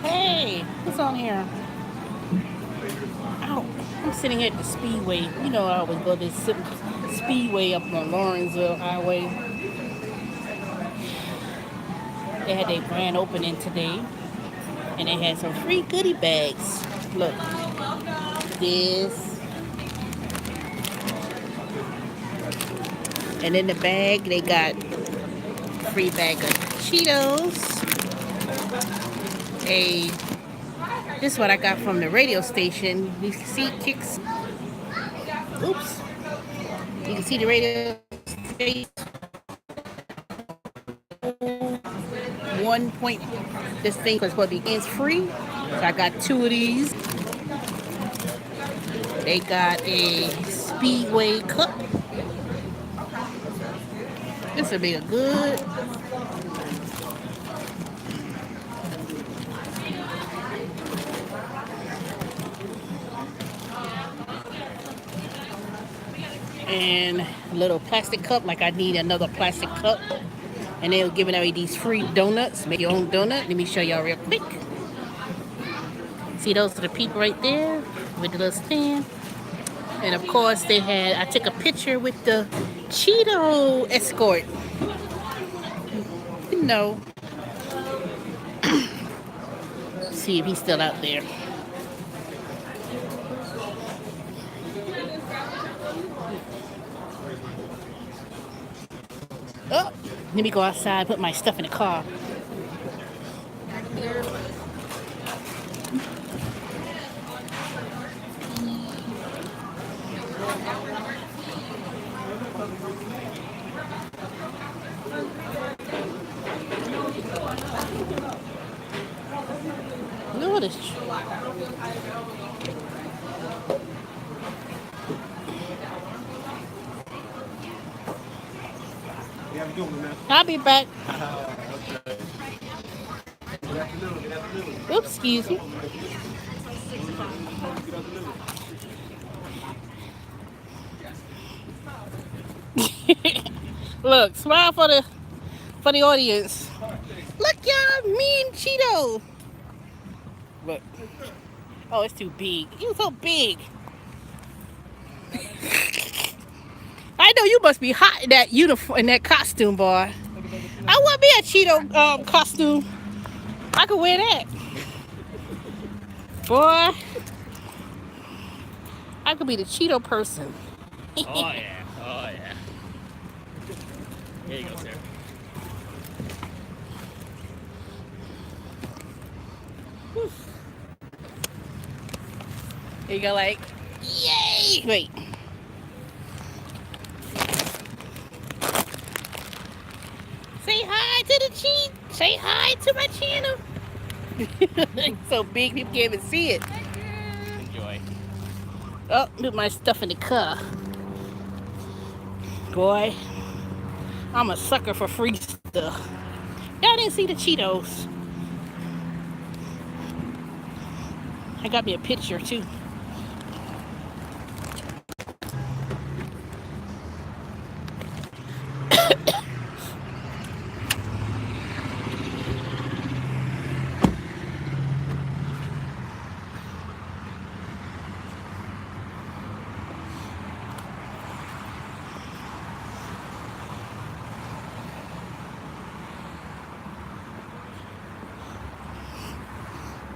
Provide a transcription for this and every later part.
Hey, what's on here? Ow. I'm sitting here at the speedway. You know I always go to this speedway up on Lawrenceville Highway. They had their grand opening today. And they had some free goodie bags. Look. This. And in the bag they got a free bag of Cheetos. This is what I got from the radio station. You can see kicks. Oops. You can see the radio station. 1 point. This thing was supposed to be free. So I got 2 of these. They got a Speedway cup. This will be a good. And a little plastic cup, like I need another plastic cup. And they were giving away these free donuts. Make your own donut. Let me show y'all real quick. See, those are the people right there with the little stand. And of course they had, I took a picture with the Cheeto escort. You know. See if he's still out there. Oh, let me go outside, put my stuff in the car. Look at this. I'll be back. Oops, excuse me. Look, smile for the audience. Look, y'all, me and Cheeto. Look. Oh, it's too big. You're so big. I know you must be hot in that uniform, in that costume, boy. I want me a Cheeto costume. I could wear that. Boy, I could be the Cheeto person. Oh yeah, oh yeah. There you go, sir. Here you go, like, yay! Wait. Say hi to the cheat. Say hi to my channel. It's so big, people can't even see it. Enjoy. Oh, look my stuff in the car. Boy, I'm a sucker for free stuff. Y'all didn't see the Cheetos. I got me a picture too.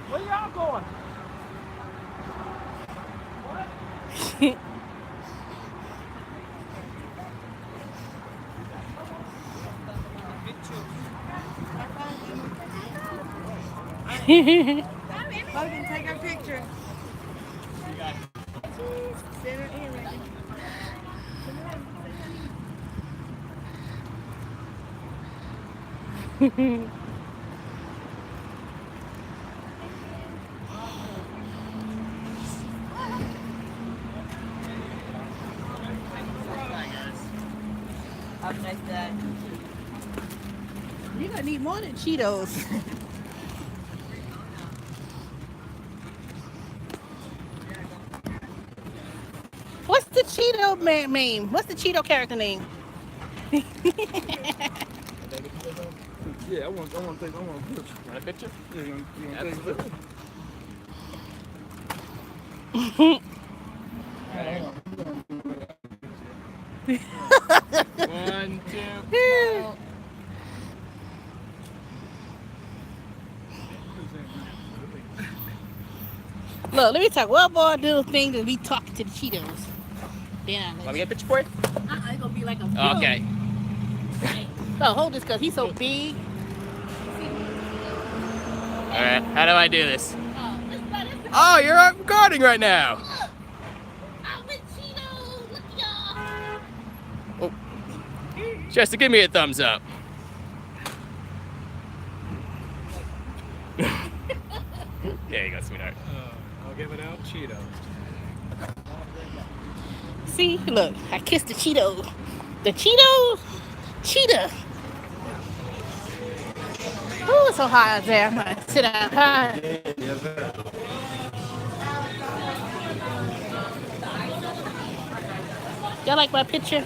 Where y'all going? Logan, take our picture. Center in right Look, Have a nice day. you're gonna need more than Cheetos. What's the Cheeto man name? What's the Cheeto character name? Yeah, I want to take. I want a picture. Want a picture? Yeah, you want to take a Absolutely. picture? One, two. Look, let me talk. What boy do things and be talking to the Cheetos? Yeah. Want me to get a picture for you? It's gonna be like a Okay. No, hold this because he's so big. All right. How do I do this? Look, Oh, you're recording right now. I'm with Cheetos. Look, y'all. Oh. Chester, give me a thumbs up. There you go, sweetheart. I'll give it out Cheetos. See, look, I kissed the Cheetos. The Cheetos, cheetah. Oh, it's so hot out there. I'm gonna sit down high. Y'all like my picture?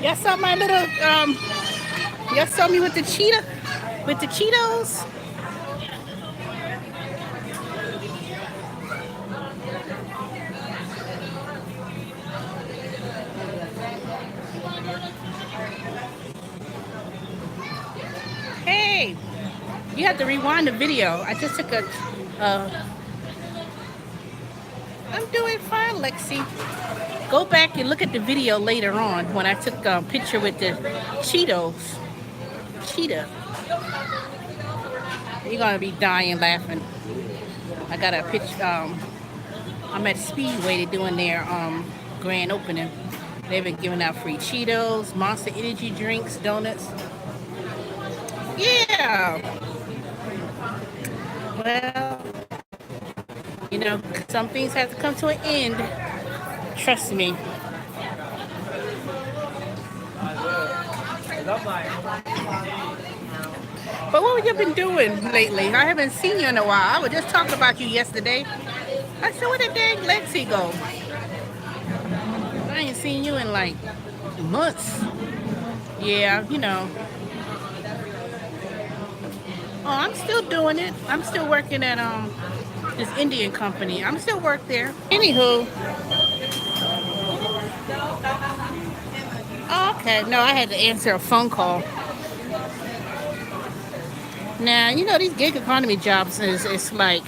Y'all saw my little y'all saw me with the cheetah, with the Cheetos. Hey, you have to rewind the video. I just took a I'm doing fine, Lexi. Go back and look at the video later on when I took a picture with the Cheetos. Cheetah. You're gonna be dying laughing. I got a picture. I'm at Speedway. They're doing their grand opening. They've been giving out free Cheetos, Monster Energy drinks, donuts. Yeah. Well, you know, some things have to come to an end. Trust me. But what have you been doing lately? I haven't seen you in a while. I was just talking about you yesterday. I said, where did dang Lexi go? I ain't seen you in like months. Yeah, you know. Oh, I'm still doing it. I'm still working at this Indian company. I'm still work there. Anywho, oh, okay. No, I had to answer a phone call. Now, you know, these gig economy jobs is it's like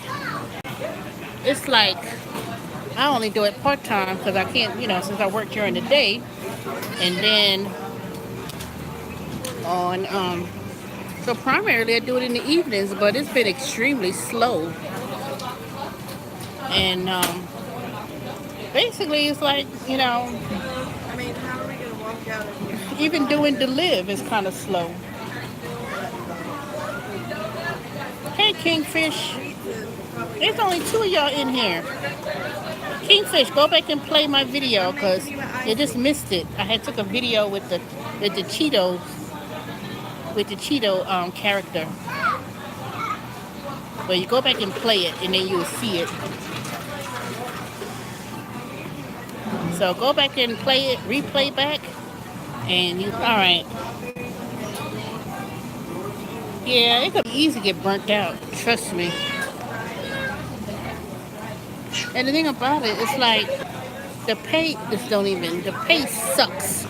I only do it part time because I can't, you know, since I work during the day, and then on so primarily I do it in the evenings, but it's been extremely slow. And basically, it's like, you know, I mean, how are we gonna walk out of here? even doing the live is kind of slow. Hey, Kingfish. There's only two of y'all in here. Kingfish, go back and play my video because you just missed it. I had took a video with the Cheeto character. But you go back and play it and then you'll see it. So go back and play it, replay back, and you, all right. Yeah, it could be easy to get burnt out, trust me. And the thing about it, it's like the pay just don't even, the pay sucks.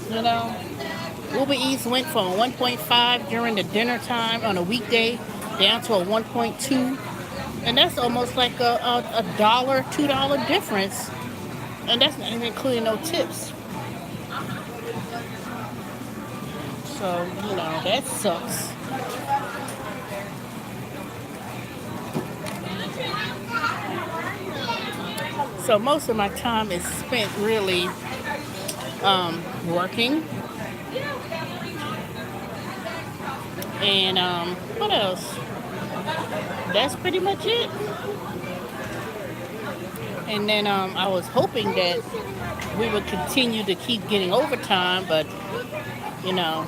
You know, Uber Eats went from 1.5 during the dinner time on a weekday down to a 1.2, and that's almost like a dollar, $2 difference, and that's not even including no tips. So you know that sucks. So most of my time is spent really working. And what else? That's pretty much it. And then I was hoping that we would continue to keep getting overtime, but you know,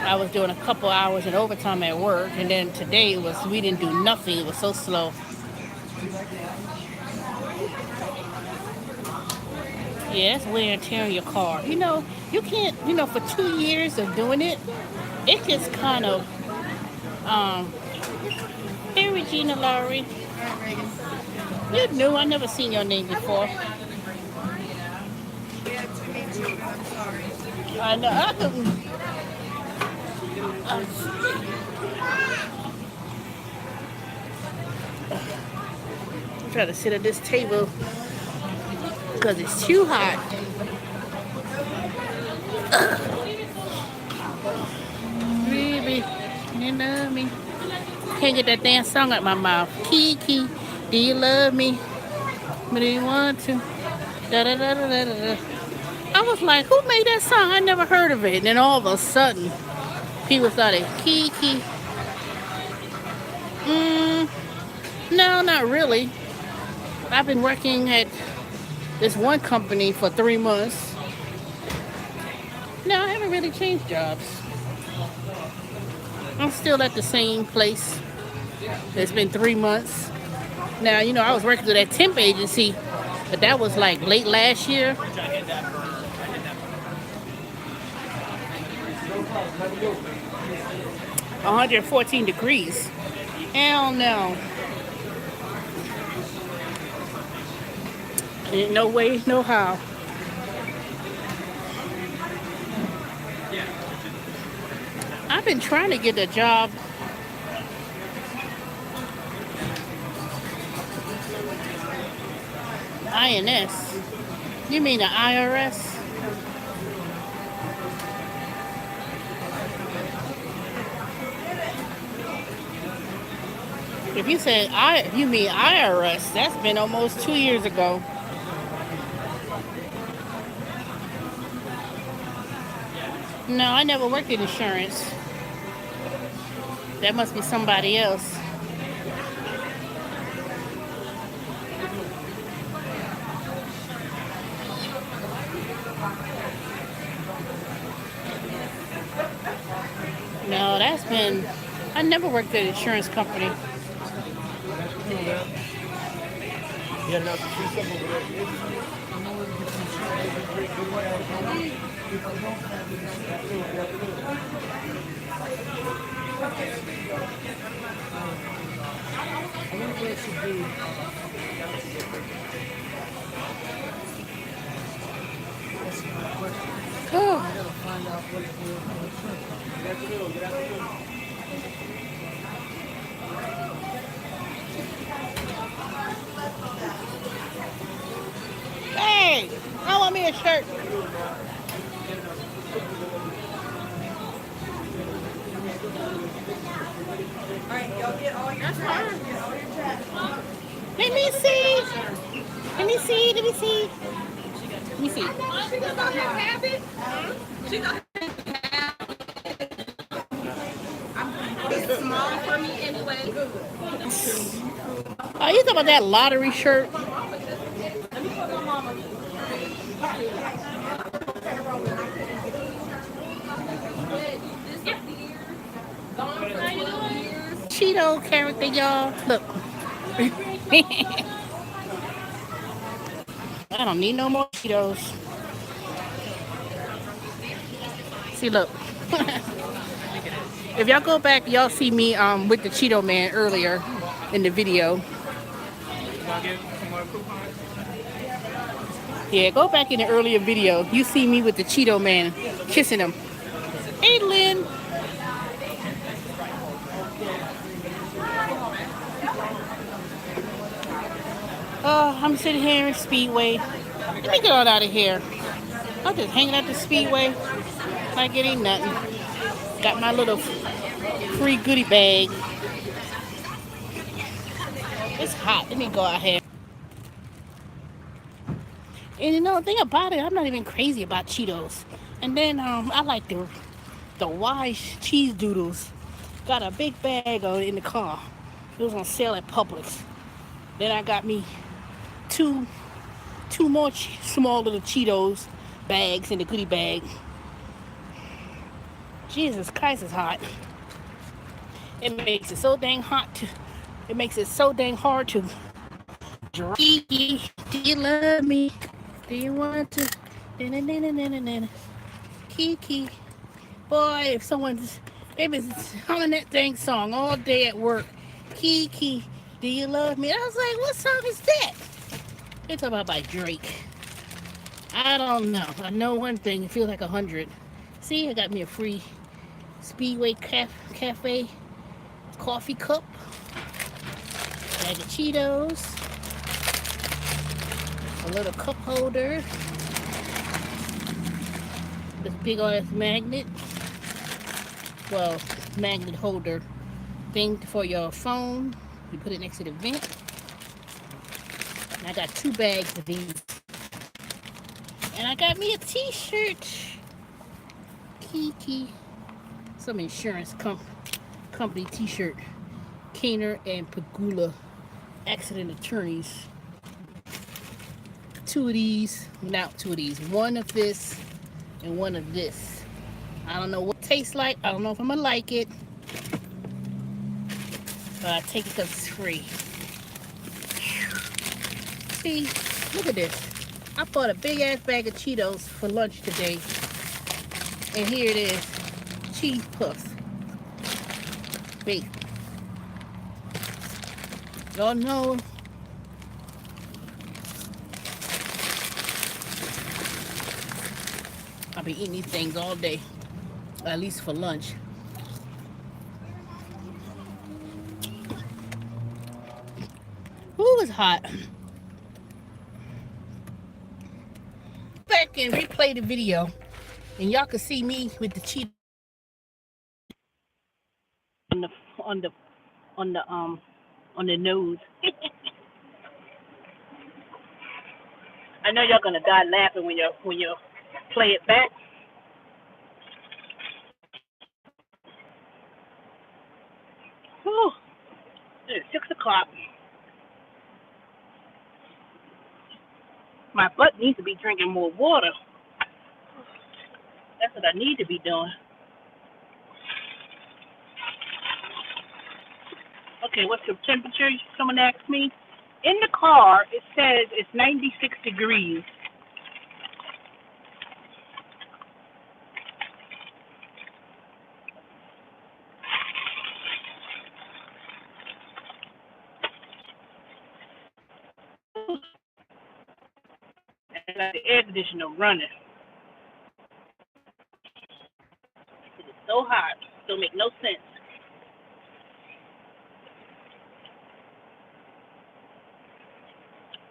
I was doing a couple hours in overtime at work, and then today we didn't do nothing. It was so slow. Yeah, it's wear and tear on your car. You know, you can't, you know, for 2 years of doing it, it gets kind of, hey Regina Lowry. You knew, I never seen your name before. I know, I couldn't. I'm trying to sit at this table because it's too hot. Baby, you love me. Can't get that damn song out my mouth. Kiki, do you love me? But do you want to? Da da da da da da. I was like, who made that song? I never heard of it. And then all of a sudden, people started Kiki. No, not really. I've been working at this one company for 3 months. No, I haven't really changed jobs. I'm still at the same place. It's been 3 months. Now, you know, I was working with that temp agency, but that was like late last year. 114 degrees. Hell no. Ain't no way, no how. I've been trying to get a job. INS? You mean the IRS? If you said you mean IRS, that's been almost 2 years ago. No, I never worked in insurance. That must be somebody else. No, that's And I never worked at an insurance company. Yeah, no, see something over there. I wonder what it should do. That's a good question. Oh, I gotta find out what it will insurance. hey, I want me a shirt. All right, y'all get all your trash. Get all your trash. Let me see. Let me see. Let me see. Let me see. She gonna have it. She gonna it's small for me anyway. Oh, you talking about that lottery shirt? Cheeto character, y'all. Look. I don't need no more Cheetos. See, look. If y'all go back, y'all see me with the Cheeto Man earlier in the video. Yeah, go back in the earlier video. You see me with the Cheeto Man kissing him. Hey, Lynn. Oh, I'm sitting here in Speedway. Let me get on out of here. I'm just hanging at the Speedway. Like it ain't nothing. Got my little free goodie bag. It's hot. Let me go out here. And you know the thing about it, I'm not even crazy about Cheetos. And then I like the Wise cheese doodles. Got a big bag of it in the car. It was on sale at Publix. Then I got me two more small little Cheetos bags in the goodie bag. Jesus Christ, it's hot. It makes it so dang hot. It makes it so dang hard to drink. Do you love me? Do you want to? Kiki. Boy, if they've been humming that dang song all day at work. Kiki, do you love me? I was like, what song is that? They talking about by Drake. I don't know. I know one thing. It feels like 100. See, I got me a free Speedway Cafe coffee cup. Bag of Cheetos. A little cup holder. This big ass magnet. Well, magnet holder thing for your phone. You put it next to the vent. And I got 2 bags of these. And I got me a t-shirt. Kiki. Some insurance company t-shirt. Kaner and Pagula accident attorneys. 2 of these. Not 2 of these. 1 of this and 1 of this. I don't know what it tastes like. I don't know if I'm gonna like it. But I take it because it's free. See, look at this. I bought a big ass bag of Cheetos for lunch today. And here it is. Cheese puffs. Wait. Y'all know. I'll be eating these things all day. At least for lunch. Ooh, it's hot. Back and replay the video, and y'all can see me with the Cheetos on the nose. I know y'all gonna die laughing when you play it back. Whew. It's 6 o'clock. My butt needs to be drinking more water. That's what I need to be doing. Okay, what's the temperature? Someone asked me. In the car, it says it's 96 degrees. And the air conditioner running. It's so hot. Don't make no sense.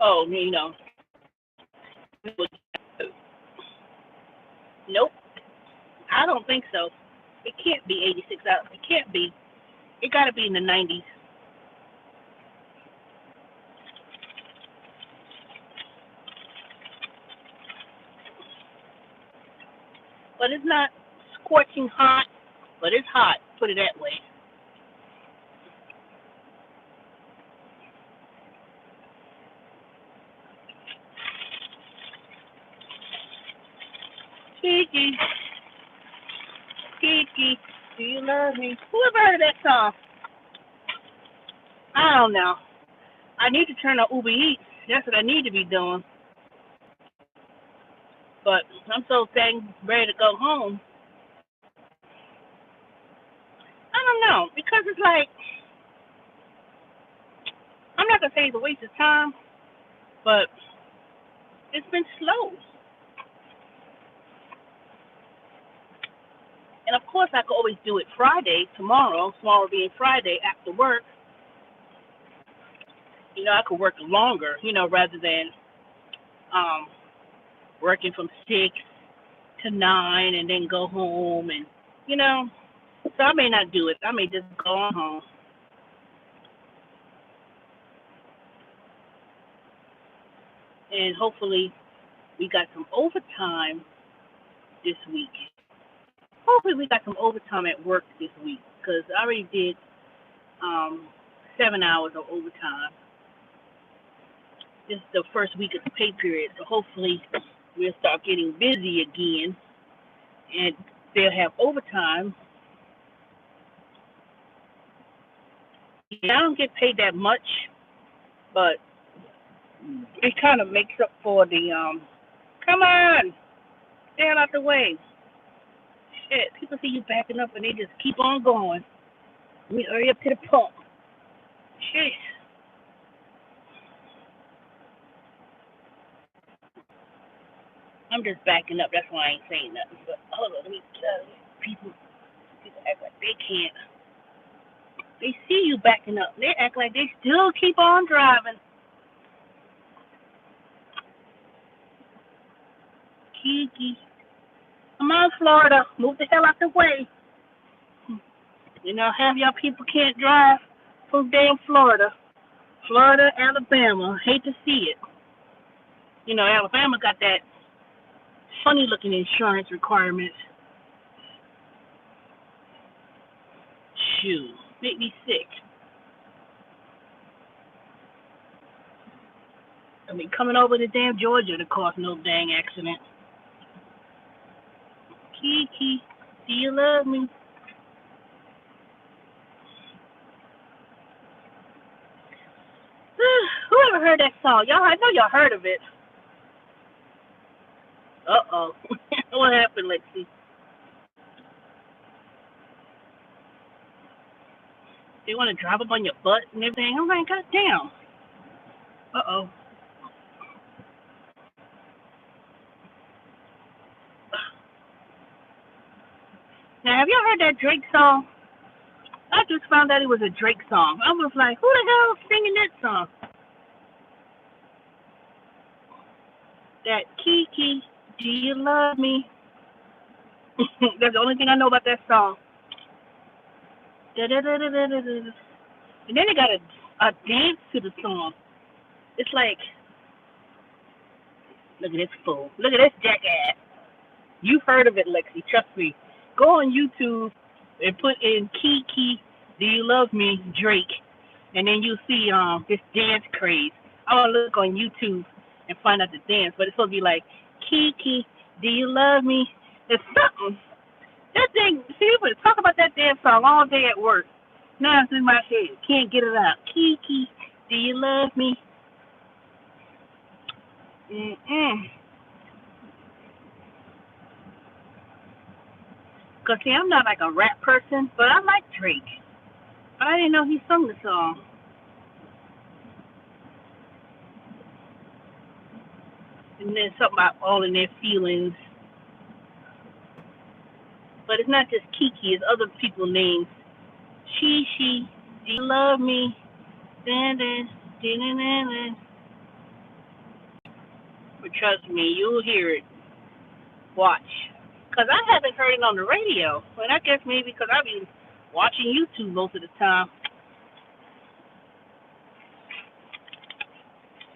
Oh, you know. Nope. I don't think so. It can't be 86 out. It can't be. It got to be in the 90s. But it's not scorching hot, but it's hot. Put it that way. Kiki, Kiki, do you love me? Who ever heard of that song? I don't know. I need to turn on Uber Eats. That's what I need to be doing. But I'm so dang ready to go home. I don't know, because it's like, I'm not going to say it's a waste of time, but it's been slow. And of course, I could always do it Friday, tomorrow being Friday after work. You know, I could work longer, you know, rather than working from 6 to 9 and then go home and, you know. So I may not do it. I may just go on home. And hopefully we got some overtime this week. Hopefully we got some overtime at work this week because I already did 7 hours of overtime. This is the first week of the pay period, so hopefully we'll start getting busy again and they'll have overtime. Yeah, I don't get paid that much, but it kind of makes up for the, come on, stay out the way. Shit, people see you backing up and they just keep on going. We hurry up to the pump. Shit. I'm just backing up. That's why I ain't saying nothing. But hold on, let me people act like they can't. They see you backing up. They act like they still keep on driving. Kiki. Come on, Florida. Move the hell out the way. You know, half y'all people can't drive from damn Florida. Florida, Alabama. Hate to see it. You know, Alabama got that funny looking insurance requirements. Shoot, make me sick. I mean, coming over to damn Georgia to cause no dang accident. Kiki, do you love me? Whoever heard that song? Y'all, I know y'all heard of it. Uh-oh. What happened, Lexi? They want to drive up on your butt and everything. I'm like, goddamn. Uh-oh. Now, have y'all heard that Drake song? I just found out it was a Drake song. I was like, who the hell is singing that song? That Kiki, do you love me? That's the only thing I know about that song. Da-da-da-da-da-da-da. And then they got a dance to the song. It's like, look at this fool. Look at this jackass. You've heard of it, Lexi. Trust me. Go on YouTube and put in Kiki, do you love me, Drake. And then you'll see this dance craze. I want to look on YouTube and find out the dance. But it's supposed to be like, Kiki, do you love me? It's something. That thing, see, we talk about that damn song all day at work. Now it's in my head. Can't get it out. Kiki, do you love me? Cause see, I'm not like a rap person, but I like Drake. But I didn't know he sung the song. And then something about all in their feelings. But it's not just Kiki, it's other people's names. She, do you love me? Dun, dun, dun, dun, dun, dun. But trust me, you'll hear it. Watch. Because I haven't heard it on the radio. But I guess maybe because I've been watching YouTube most of the time.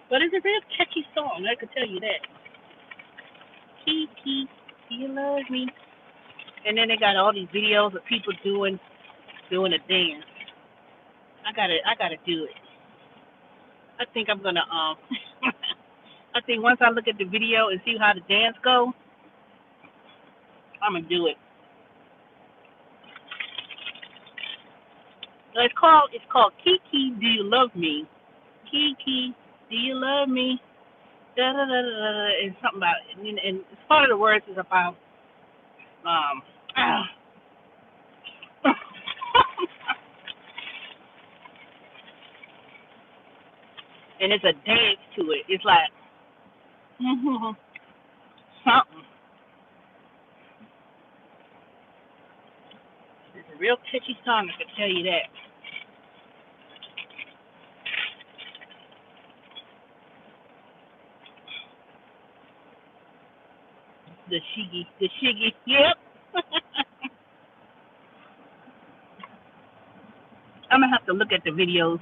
But it's a real catchy song, I can tell you that. Kiki, do you love me? And then they got all these videos of people doing a dance. I gotta do it. I think I'm gonna I think once I look at the video and see how the dance go, I'm gonna do it. So it's called Kiki, do you love me? Kiki, do you love me? Da da da da da. And something about and part of the words is about and it's a dance to it. It's like something. It's a real catchy song, I can tell you that. The Shiggy, yep. I'm gonna have to look at the videos,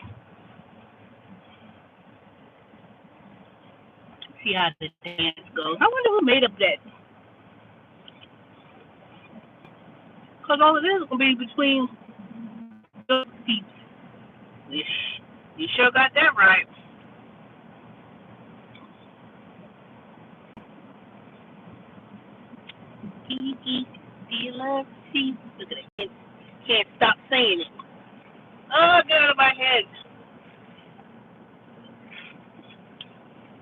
see how the dance goes. I wonder who made up that. Cause all of this is gonna be between those peeps. You sure got that right. Kiki, do you love me? Look at it. Can't stop saying it. Oh, get out of my head.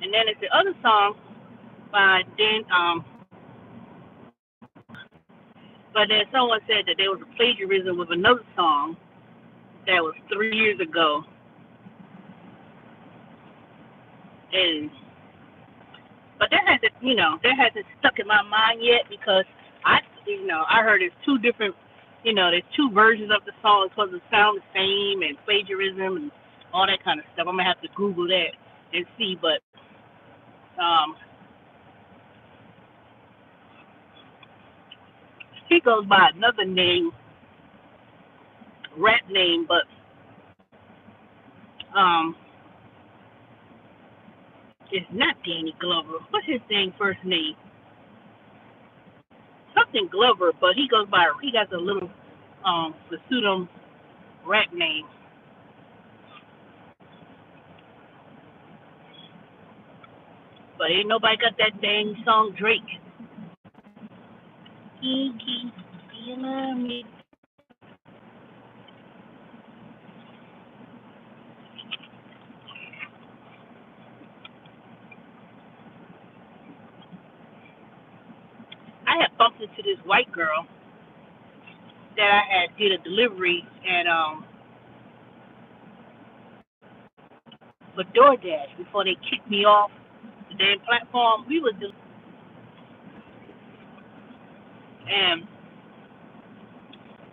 And then it's the other song by but then someone said that there was a plagiarism with another song that was 3 years ago. But that hasn't stuck in my mind yet because I heard it's two different, there's two versions of the song because it sounds the same and plagiarism and all that kind of stuff. I'm gonna have to Google that and see, but he goes by another name, rap name, but it's not Danny Glover. What's his first name? Something Glover, but he got a little the pseudo rap name. But ain't nobody got that dang song Drake. Kiki, do you love me? I had bumped into this white girl that I had did a delivery at for DoorDash before they kicked me off the damn platform. And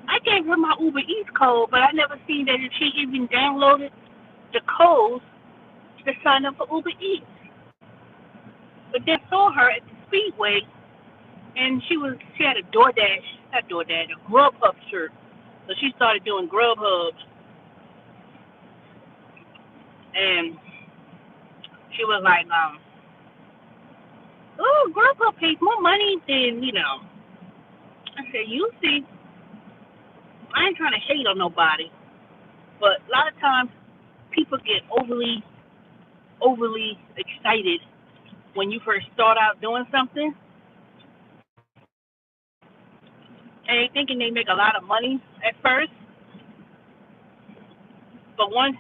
I gave her my Uber Eats code, but I never seen that if she even downloaded the code to sign up for Uber Eats. But then saw her at the Speedway, and she had a a Grubhub shirt. So she started doing Grubhub, and she was like, oh, Grubhub pays more money than. I said, you see, I ain't trying to hate on nobody, but a lot of times people get overly excited when you first start out doing something, and they thinking they make a lot of money at first, But once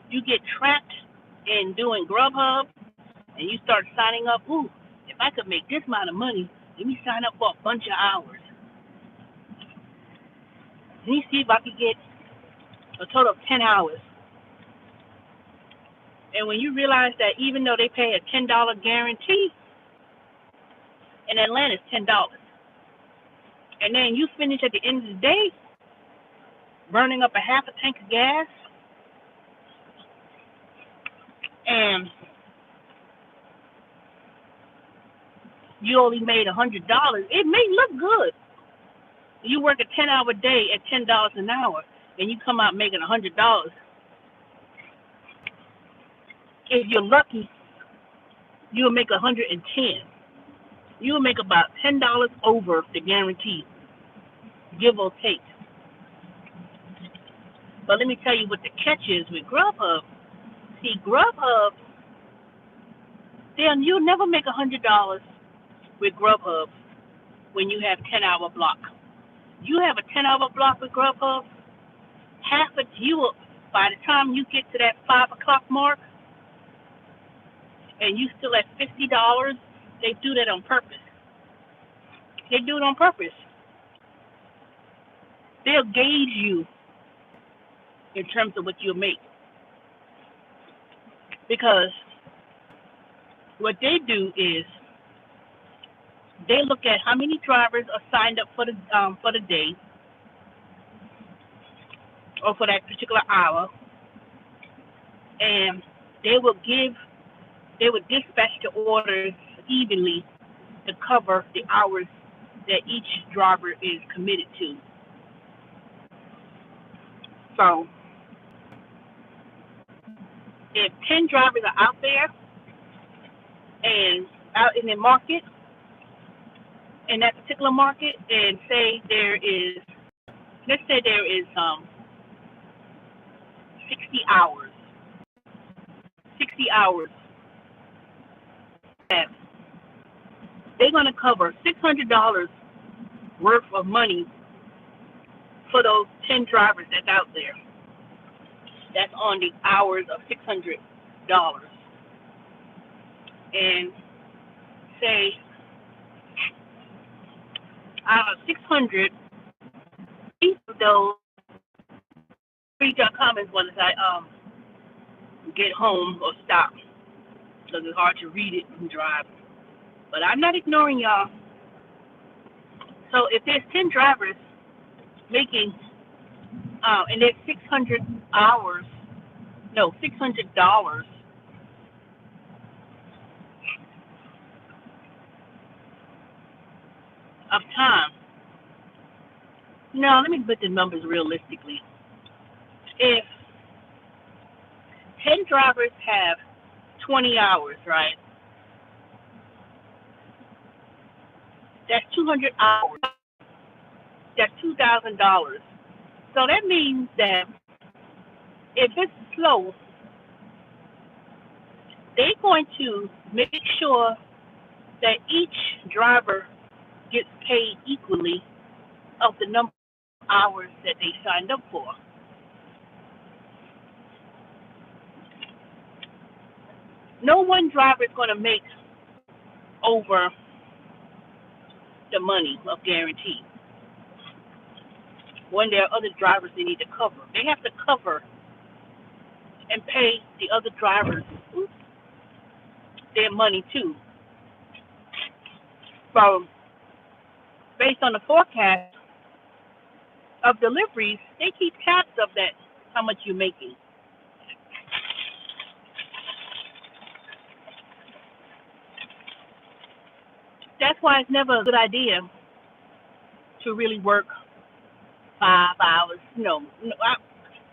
you get trapped in doing Grubhub and you start signing up, ooh, if I could make this amount of money, let me sign up for a bunch of hours. Let me see if I could get a total of 10 hours. And when you realize that even though they pay a $10 guarantee, in Atlanta it's $10. And then you finish at the end of the day burning up a half a tank of gas, and you only made $100. It may look good. You work a 10-hour day at $10 an hour, and you come out making $100. If you're lucky, you'll make 110. You'll make about $10 over the guarantee, give or take. But let me tell you what the catch is with Grubhub. See, Grubhub, you'll never make $100 with Grubhub when you have 10-hour block. You have a 10-hour block with Grubhub, by the time you get to that 5 o'clock mark, and you still at $50, they do that on purpose. They do it on purpose. They'll gauge you in terms of what you'll make. Because what they do is they look at how many drivers are signed up for the day or for that particular hour, and they will dispatch the orders evenly to cover the hours that each driver is committed to. So if 10 drivers are out there and out in the market, in that particular market, and let's say there is 60 hours. They're going to cover $600 worth of money for those 10 drivers that's out there. That's on the hours of $600. And say out of 600, each of those, read your comments once I get home or stop, because it's hard to read it and drive. But I'm not ignoring y'all. So if there's 10 drivers making, and there's $600 of time. Now, let me put the numbers realistically. If 10 drivers have 20 hours, right? That's 200 hours. That's $2,000. So that means that if it's slow, they're going to make sure that each driver gets paid equally of the number of hours that they signed up for. No one driver is going to make over the money of guarantee. When there are other drivers they need to cover, they have to cover and pay the other drivers their money too. So, based on the forecast of deliveries, they keep tabs of that, how much you're making. That's why it's never a good idea to really work 5 hours. No,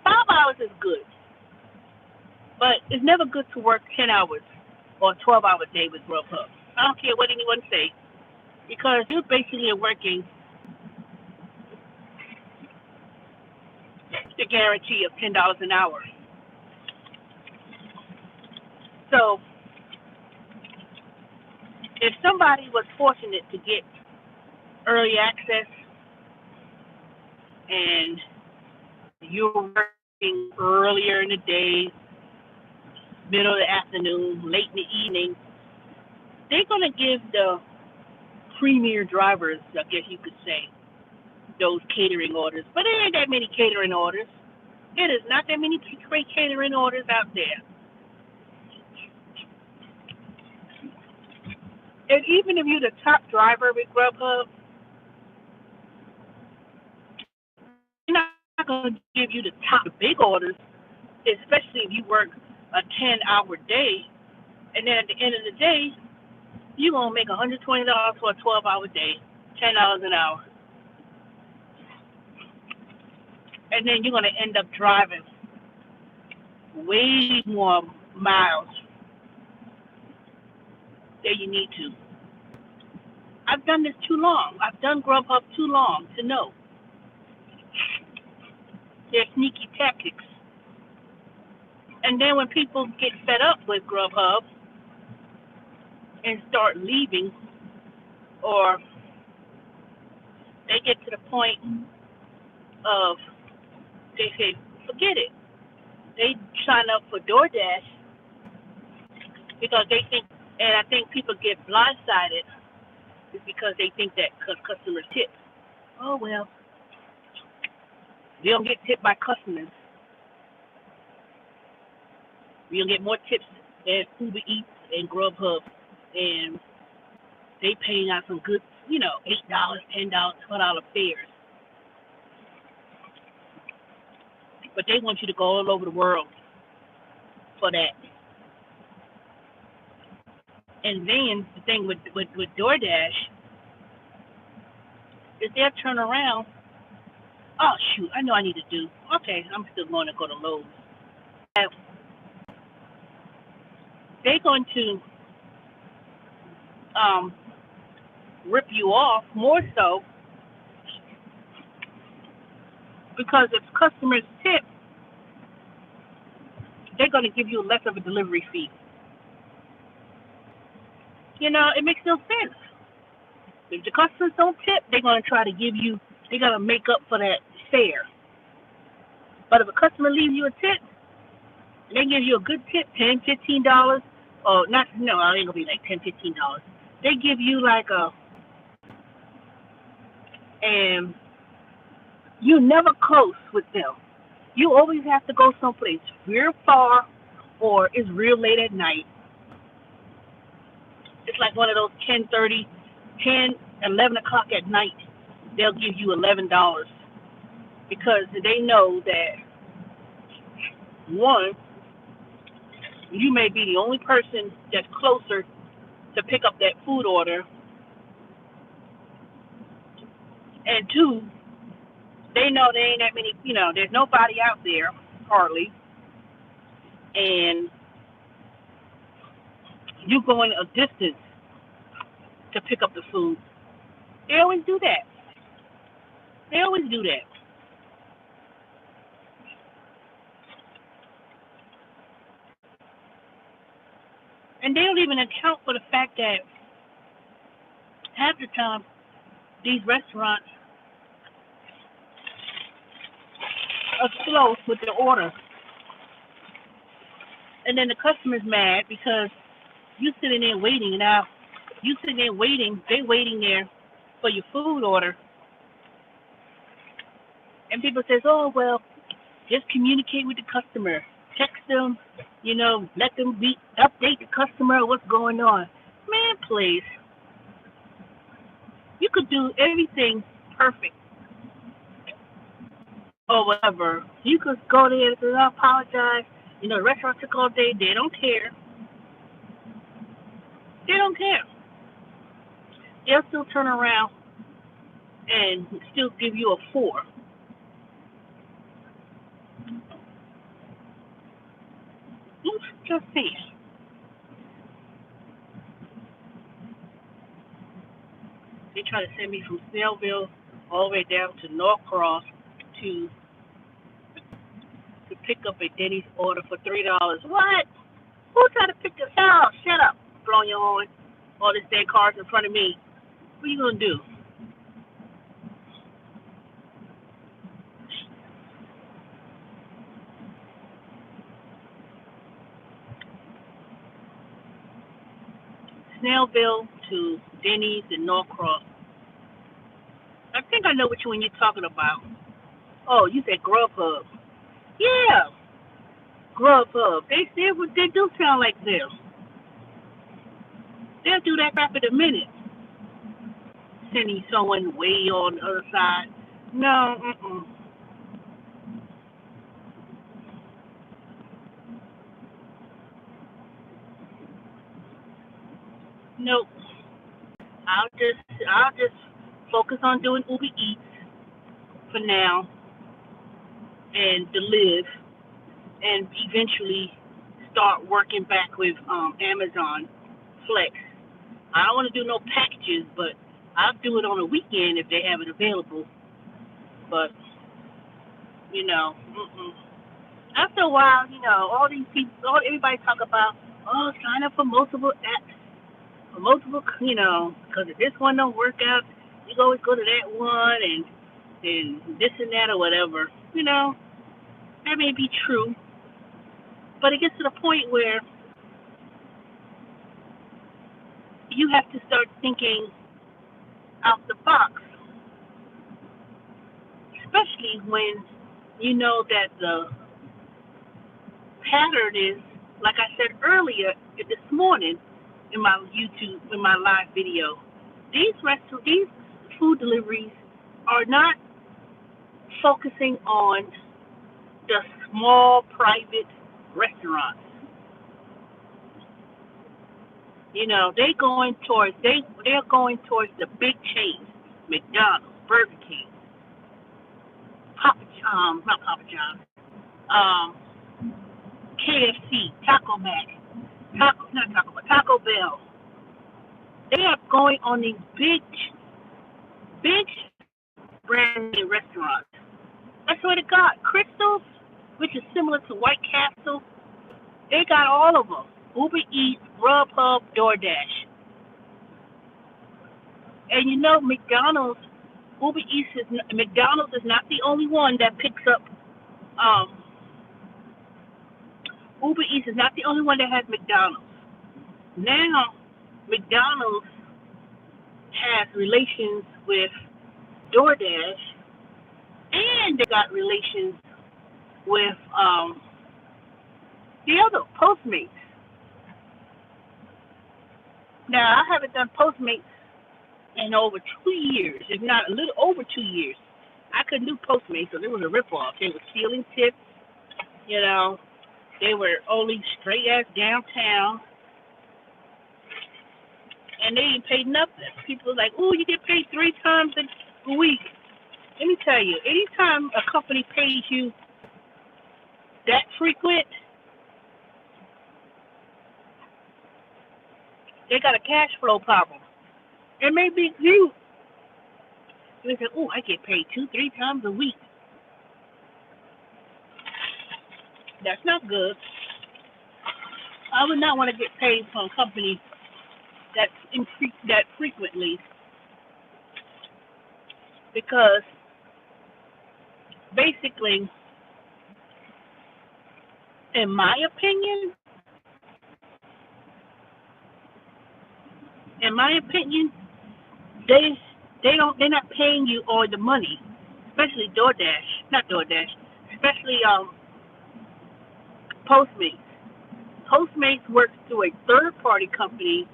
5 hours is good. But it's never good to work 10 hours or a 12-hour day with Grubhub. I don't care what anyone say, because you're basically working the guarantee of $10 an hour. So if somebody was fortunate to get early access and you're earlier in the day, middle of the afternoon, late in the evening, they're going to give the premier drivers, I guess you could say, those catering orders. But there ain't that many catering orders. It is not that many great catering orders out there. And even if you're the top driver with Grubhub, they're not going to give you the top big orders, especially if you work a 10-hour day. And then at the end of the day, you're going to make $120 for a 12-hour day, $10 an hour. And then you're going to end up driving way more miles than you need to. I've done this too long. I've done Grubhub too long to know their sneaky tactics. And then when people get fed up with Grubhub and start leaving, or they get to the point of, they say, forget it. They sign up for DoorDash because they think, and I think people get blindsided, is because they think that customers tip. Oh, well, they don't get tipped by customers. You'll get more tips than Uber Eats and Grubhub, and they paying out some good, $8, $10, $12 fares. But they want you to go all over the world for that. And then the thing with DoorDash is they'll turn around. Oh, shoot, I know I need to do. Okay, I'm still going to go to Lowe's. They're going to rip you off more so because if customers tip, they're going to give you less of a delivery fee. It makes no sense. If the customers don't tip, they're going to try to they're going to make up for that fare. But if a customer leaves you a tip, they give you a good tip, $10, $15, or not, no, it ain't going to be like $10, $15. They give you and you're never close with them. You always have to go someplace real far or it's real late at night. It's like one of those 10:30, 10, 11 o'clock at night. They'll give you $11 because they know that, one, you may be the only person that's closer to pick up that food order, and two, they know there ain't that many, there's nobody out there, hardly, and you going a distance to pick up the food. They always do that. And they don't even account for the fact that half the time these restaurants are slow with the order. And then the customer's mad because you sitting there waiting. Now, you sitting there waiting, they waiting there for your food order. And people says, oh, well, just communicate with the customer. Text them, let them update the customer what's going on. Man, please. You could do everything perfect or whatever. You could go there and say, I apologize. The restaurant took all day. They don't care. They don't care. They'll still turn around and still give you a 4. Just see. They try to send me from Snellville all the way down to Norcross to pick up a Denny's order for $3. What? Who tried to pick this up? Shut up. Blowing your horn. All this dead cars in front of me. What are you going to do? Snellville to Denny's and Norcross. I think I know which one you're talking about. Oh, you said Grubhub. Yeah, Grubhub. They do sound like them. They'll do that crap in a minute. Sending someone way on the other side. No, nope. I'll just focus on doing Uber Eats for now and to live, and eventually start working back with Amazon Flex. I don't want to do no packages, but I'll do it on a weekend if they have it available. But after a while, all these people, everybody talk about, sign up for multiple apps, for multiple, because if this one don't work out, you always go to that one and this and that or whatever. That may be true, but it gets to the point where you have to start thinking out the box, especially when you know that the pattern is, like I said earlier this morning in my live video, these food deliveries are not focusing on the small private restaurants. They're going towards the big chains, McDonald's, Burger King, not Papa John's, KFC, Taco Bell. They are going on these big brand name restaurants. I swear to God, Crystals, which is similar to White Castle, they got all of them. Uber Eats, Grubhub, DoorDash. And McDonald's is not the only one that picks up. Uber Eats is not the only one that has McDonald's. Now, McDonald's has relations with DoorDash, and they got relations with the other Postmates. Now, I haven't done Postmates in over 2 years, if not a little over 2 years. I couldn't do Postmates, so it was a ripoff. They were stealing tips, They were only straight ass downtown, and they didn't pay nothing. People were like, "Oh, you get paid 3 times a week." Let me tell you, anytime a company pays you that frequent, they got a cash flow problem. It may be you. They say, "Oh, I get paid 2-3 times a week." That's not good. I would not want to get paid from a company that frequently, because basically, in my opinion, they're not paying you all the money, especially especially Postmates. Postmates works through a third-party company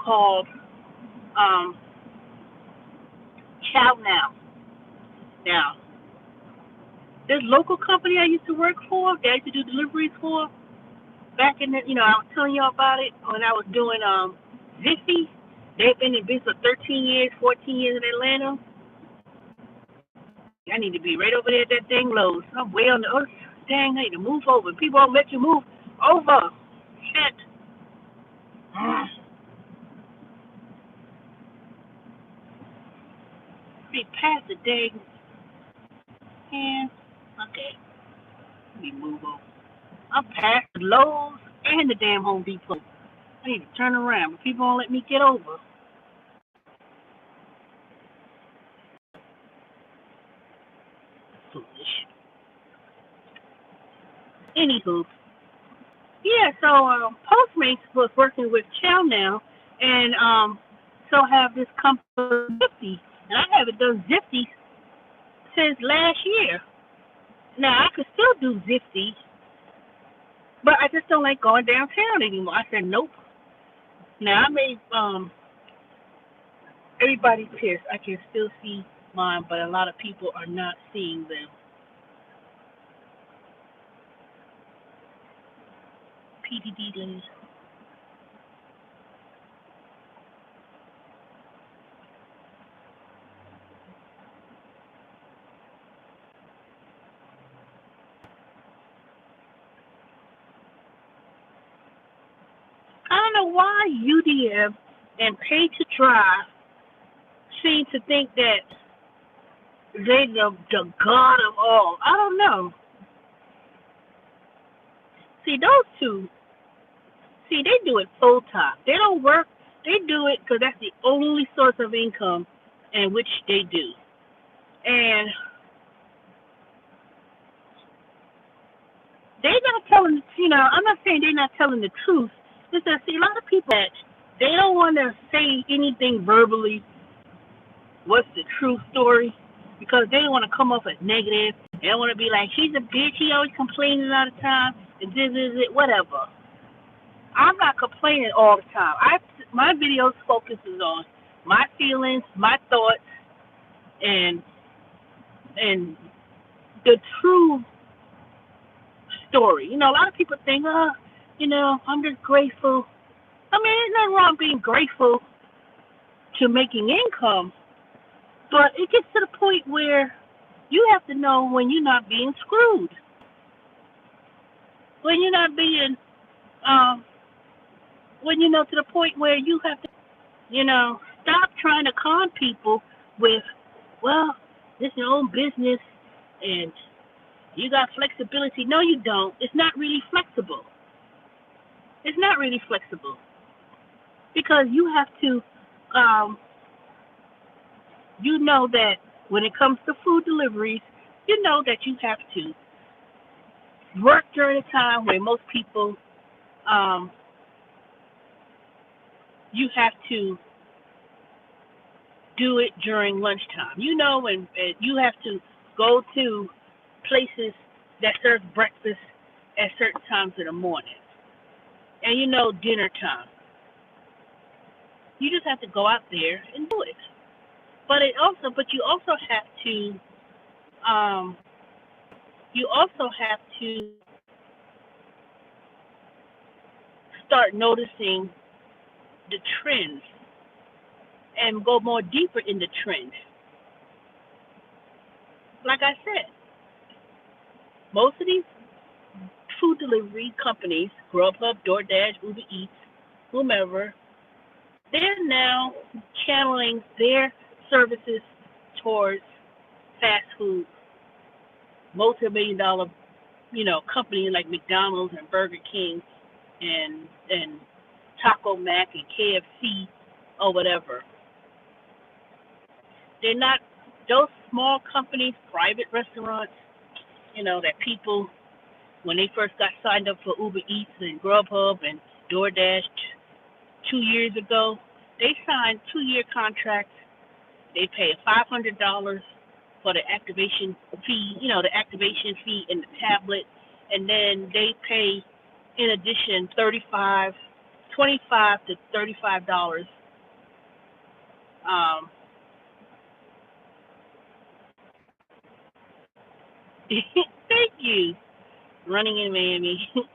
called Chow Now. Now, this local company I used to work for, that I used to do deliveries for, back in the, I was telling y'all about it when I was doing Zippy. They've been in business for 13 years, 14 years in Atlanta. I need to be right over there at that dang Lowe's. I'm way on the other. Dang, I need to move over. People won't let you move over. Shit. Be past the dang. Yeah. Okay. Let me move over. I'm past the Lowe's and the damn Home Depot. I need to turn around, but people won't let me get over. Foolish. Anywho, yeah. So Postmates was working with Chow Now, and so have this company Zifty, and I haven't done Zifty since last year. Now I could still do Zifty, but I just don't like going downtown anymore. I said nope. Now I made everybody's pissed. I can still see mine, but a lot of people are not seeing them. PDD days. I don't know why UDM and Pay to Drive seem to think that they the god of all. I don't know. See, those two, they do it full time. They don't work. They do it because that's the only source of income in which they do. And they're not telling, I'm not saying they're not telling the truth. It's that, see, a lot of people that they don't want to say anything verbally, what's the true story, because they don't want to come off as negative. They don't want to be like, she's a bitch, she always complaining all the time, and this is it, whatever. I'm not complaining all the time. My videos focuses on my feelings, my thoughts, and the true story. A lot of people think, I'm just grateful. I mean, there's nothing wrong being grateful to making income, but it gets to the point where you have to know when you're not being screwed, when you're not being, to the point where you have to, stop trying to con people with, well, this is your own business and you got flexibility. No, you don't. It's not really flexible. It's not really flexible because you have to, that when it comes to food deliveries, that you have to work during a time where most people, you have to do it during lunchtime. And you have to go to places that serve breakfast at certain times in the morning. And dinner time. You just have to go out there and do it. But you also have to, start noticing the trends and go more deeper in the trends. Like I said, most of these food delivery companies, Grubhub, DoorDash, Uber Eats, whomever, they're now channeling their services towards fast food, multi-million-dollar, companies like McDonald's and Burger King and Taco Mac and KFC or whatever. They're not those small companies, private restaurants, that people, when they first got signed up for Uber Eats and Grubhub and DoorDash 2 years ago, they signed 2-year contracts. They pay $500 for the activation fee, the activation fee and the tablet, and then they pay, in addition, $25 to $35. Thank you. Running in Miami. UDM,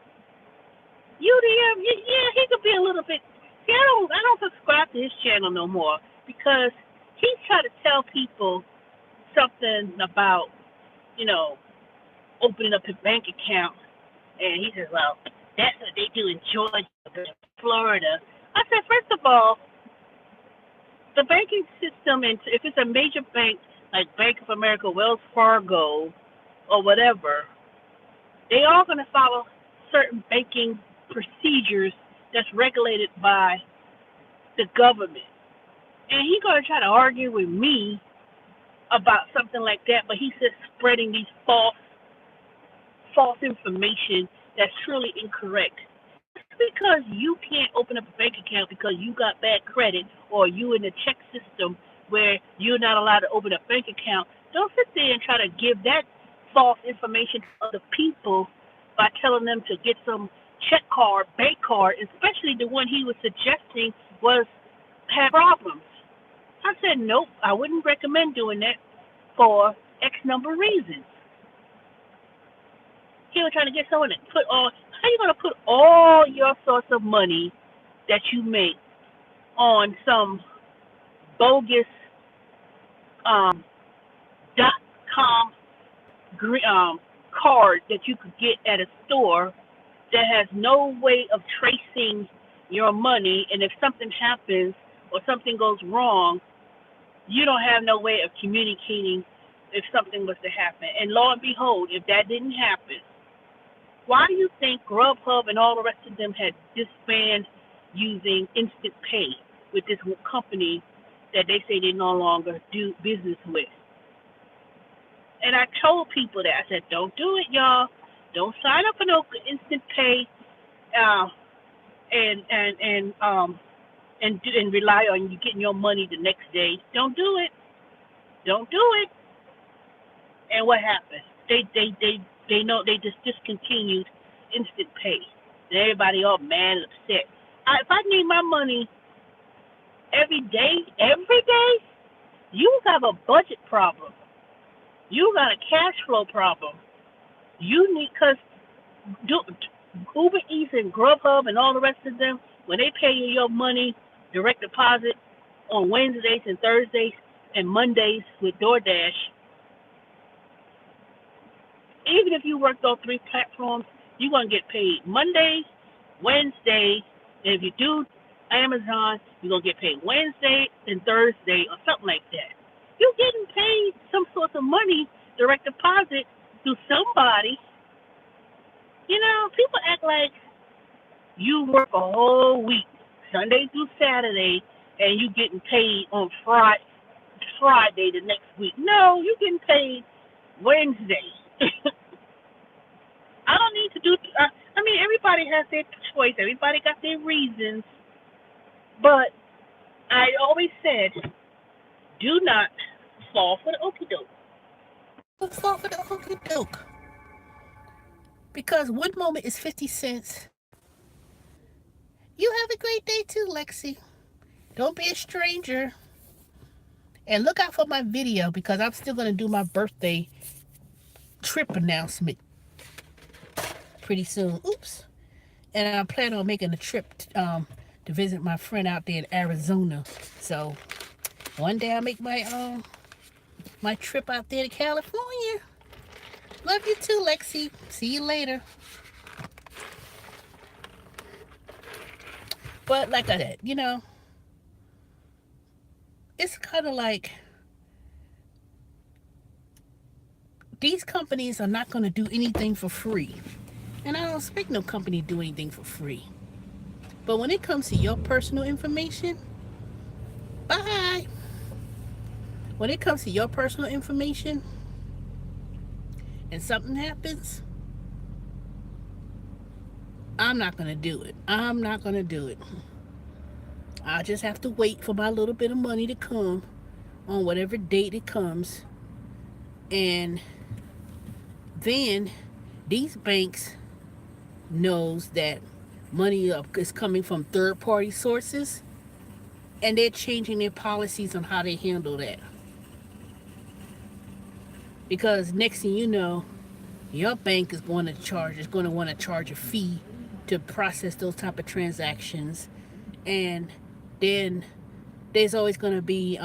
yeah, he could be a little bit. See, I don't subscribe to his channel no more because he's trying to tell people something about, opening up his bank account, and he says, well, that's what they do in Georgia, Florida. I said, first of all, the banking system, and if it's a major bank like Bank of America, Wells Fargo, or whatever, they are going to follow certain banking procedures that's regulated by the government. And he's going to try to argue with me about something like that, but he's just spreading these false information that's truly incorrect. because you can't open up a bank account because you got bad credit or you in the check system where you're not allowed to open a bank account, don't sit there and try to give that false information to other people by telling them to get some check card, bank card, especially the one he was suggesting was had problems. I said, nope, I wouldn't recommend doing that for X number of reasons. He was trying to get someone to put all, how are you going to put all your source of money that you make on some bogus um, .com card that you could get at a store that has no way of tracing your money, and if something happens or something goes wrong, you don't have no way of communicating if something was to happen. And lo and behold, if that didn't happen, why do you think Grubhub and all the rest of them had disbanded using instant pay with this company that they say they no longer do business with? And I told people that. I said, don't do it, y'all. Don't sign up for no instant pay and rely on you getting your money the next day. Don't do it. Don't do it. And what happened? They know they just discontinued instant pay. And everybody all mad and upset. If I need my money every day, you have a budget problem. You got a cash flow problem. You need, because Uber Eats and Grubhub and all the rest of them, when they pay you your money, direct deposit on Wednesdays and Thursdays and Mondays with DoorDash, even if you worked on 3 platforms, you're going to get paid Monday, Wednesday, and if you do Amazon, you're going to get paid Wednesday and Thursday or something like that. You're getting paid some sort of money, direct deposit, to somebody. You know, people act like you work a whole week, Sunday through Saturday, and you getting paid on Friday the next week. No, you're getting paid Wednesday. I don't need to do, I mean, everybody has their choice. Everybody got their reasons. But I always said, do not fall for the okie doke. Don't fall for the okie doke. Because one moment is 50 cents. You have a great day too, Lexi. Don't be a stranger. And look out for my video because I'm still going to do my birthday trip announcement pretty soon. Oops. And I plan on making a trip to visit my friend out there in Arizona. So one day I'll make my my trip out there to California. Love you too, Lexi. See you later. But like I said, you know, it's kind of like these companies are not going to do anything for free. And I don't expect no company to do anything for free. But when it comes to your personal information, bye. When it comes to your personal information and something happens, I'm not going to do it. I'm not going to do it. I'll just have to wait for my little bit of money to come on whatever date it comes. And then these banks knows that money is coming from third-party sources, and they're changing their policies on how they handle that. Because next thing you know, your bank is going to want to charge a fee to process those type of transactions, and then there's always going to be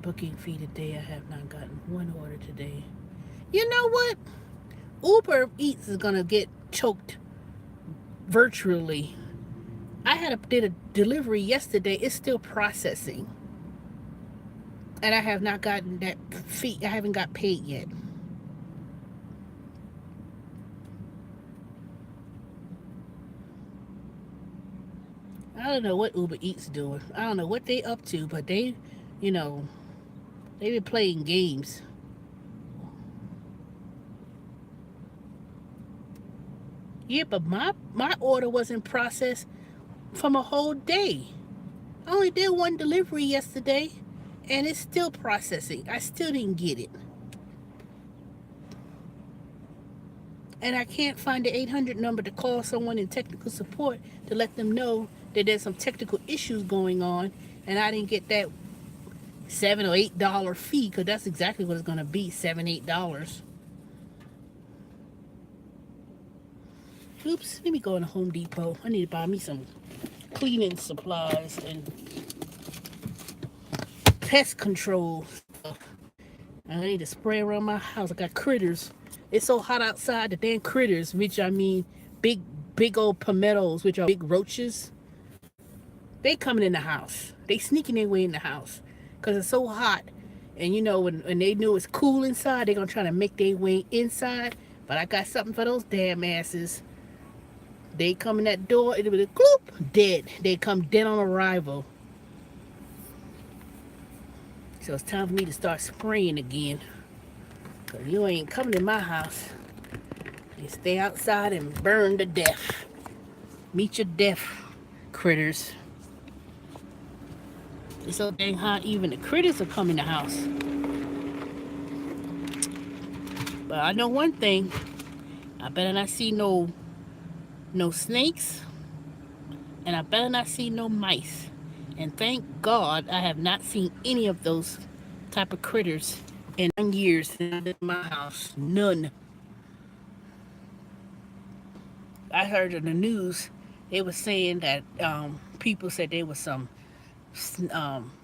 booking fee today. I have not gotten one order today. You know what? Uber Eats is going to get choked virtually. I did a delivery yesterday. It's still processing. And I have not gotten that fee. I haven't got paid yet. I don't know what Uber Eats doing. I don't know what they up to, but they, you know, they been playing games. Yeah, but my order wasn't processed from a whole day. I only did one delivery yesterday, and it's still processing. I still didn't get it. And I can't find the 800 number to call someone in technical support to let them know that there's some technical issues going on, and I didn't get that $7 or $8 fee, because that's exactly what it's going to be, $7, $8. Oops, let me go in Home Depot. I need to buy me some cleaning supplies and pest control stuff. I need to spray around my house. I got critters. It's so hot outside, the damn critters, which I mean big old palmettos, which are big roaches. They coming in the house. They sneaking their way in the house because it's so hot. And you know, when they knew it's cool inside, they're going to try to make their way inside. But I got something for those damn asses. They come in that door, it'll be gloop, dead. They come dead on arrival. So it's time for me to start spraying again. Because you ain't coming in my house. You stay outside and burn to death. Meet your death, critters. It's so dang hot, even the critters will come in the house. But I know one thing. I better not see no snakes, and I better not see no mice. And thank God I have not seen any of those type of critters in 9 years in my house. None. I heard in the news they were saying that people said there was some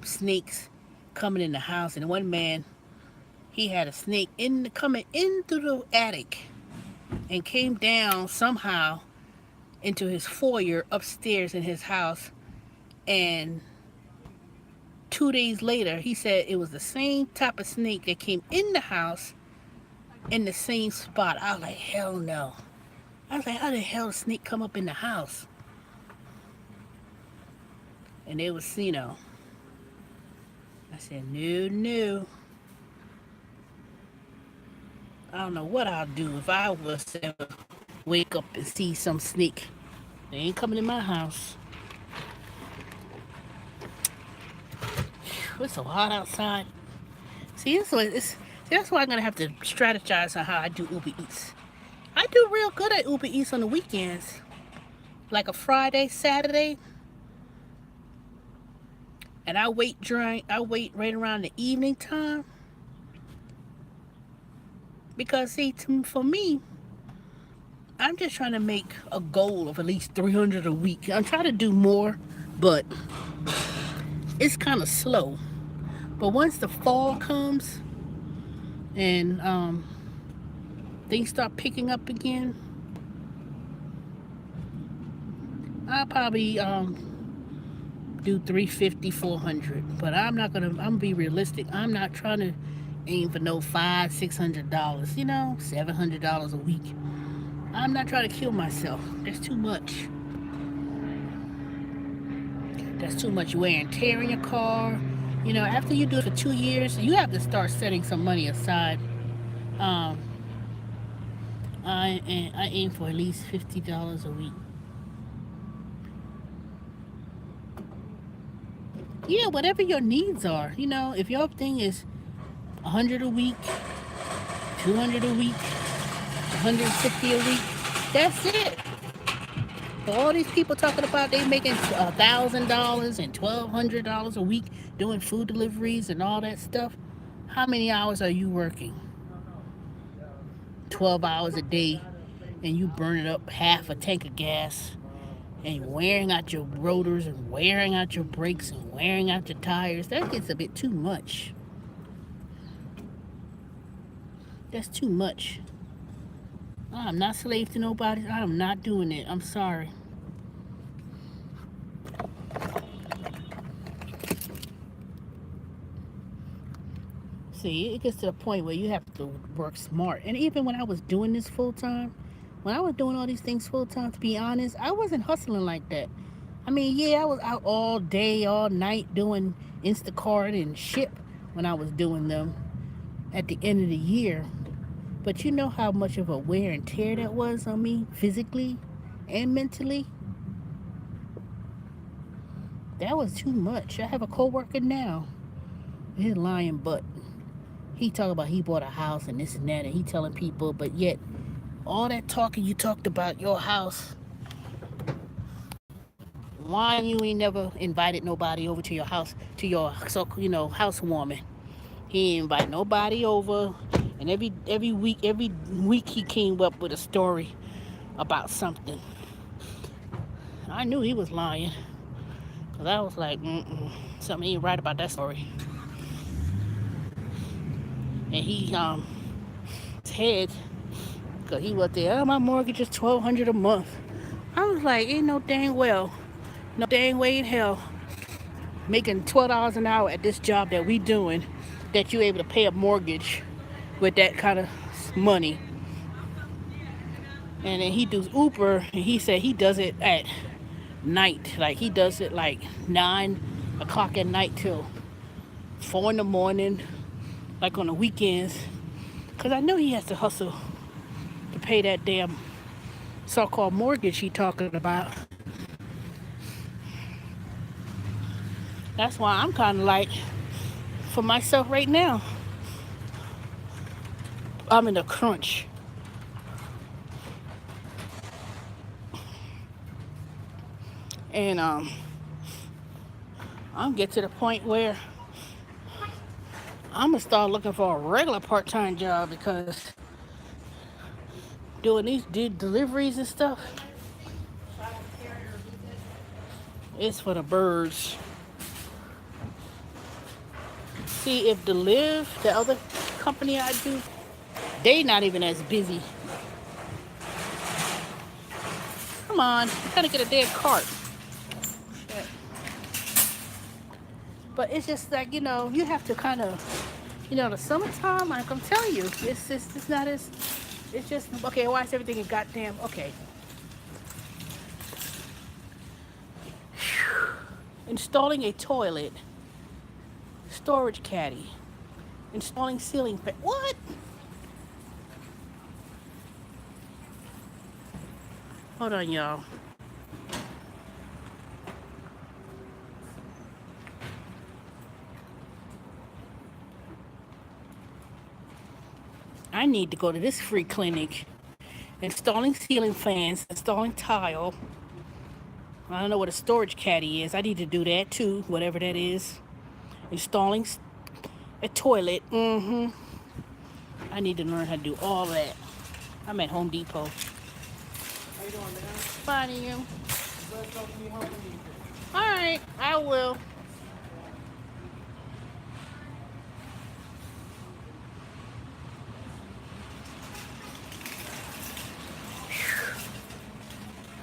snakes coming in the house, and one man, he had a snake coming in through the attic and came down somehow into his foyer upstairs in his house. And 2 days later, he said it was the same type of snake that came in the house in the same spot. I was like, hell no. I was like, how the hell did a snake come up in the house? And it was, I said, no. I don't know what I'll do if I was to ever wake up and see some snake. They ain't coming in my house. It's so hot outside. See, that's why I'm going to have to strategize on how I do Uber Eats. I do real good at Uber Eats on the weekends. Like a Friday, Saturday. And I wait right around the evening time. Because see, for me, I'm just trying to make a goal of at least 300 a week. I'm trying to do more, but it's kind of slow. But once the fall comes and things start picking up again, I'll probably do 350, 400. But I'm gonna be realistic. I'm not trying to aim for no $500, $600, $700 a week. I'm not trying to kill myself. That's too much. That's too much wear and tear in your car. After you do it for 2 years, you have to start setting some money aside. I aim for at least $50 a week. Yeah, whatever your needs are. If your thing is 100 a week, 200 a week, 150 a week, that's it. For all these people talking about they making $1,000 and $1,200 a week doing food deliveries and all that stuff, how many hours are you working? 12 hours a day, and you burning up half a tank of gas and wearing out your rotors and wearing out your brakes and wearing out your tires. That gets a bit too much. That's too much. I'm not slave to nobody. I'm not doing it. I'm sorry. See, it gets to the point where you have to work smart. And even when I was doing this full time, when I was doing all these things full time, to be honest, I wasn't hustling like that. I mean, yeah, I was out all day, all night doing Instacart and ship when I was doing them at the end of the year. But you know how much of a wear and tear that was on me physically and mentally? That was too much. I have a coworker now. His lying butt. He talking about he bought a house and this and that, and he telling people, but yet all that talking you talked about your house, why you ain't never invited nobody over to your house, to your housewarming? He ain't invite nobody over, and every week he came up with a story about something. I knew he was lying, cause I was like, something ain't right about that story. And he said, cause he was there, oh, my mortgage is $1,200 a month. I was like, ain't no dang well, no dang way in hell, making $12 an hour at this job that we doing, that you able to pay a mortgage with that kind of money. And then he does Uber, and he said he does it at night, like he does it like 9 o'clock at night till 4 in the morning, like on the weekends, because I know he has to hustle to pay that damn so-called mortgage he talking about. That's why I'm kind of like, for myself right now, I'm in a crunch. And I'm get to the point where I'm gonna start looking for a regular part-time job, because doing these deliveries and stuff, it's for the birds. See, if the other company I do, they not even as busy. Come on, you gotta get a damn cart. Shit. But it's just like, you have to kind of, the summertime, like I'm telling you, it's not as, it's just, okay, why is everything in goddamn, okay. Installing a toilet, storage caddy, installing ceiling fan. What? Hold on, y'all. I need to go to this free clinic. Installing ceiling fans, installing tile. I don't know what a storage caddy is. I need to do that too, whatever that is. Installing a toilet. I need to learn how to do all that. I'm at Home Depot. How you doing, man? Fine, you. Let's talk to me how you need it. All right, I will.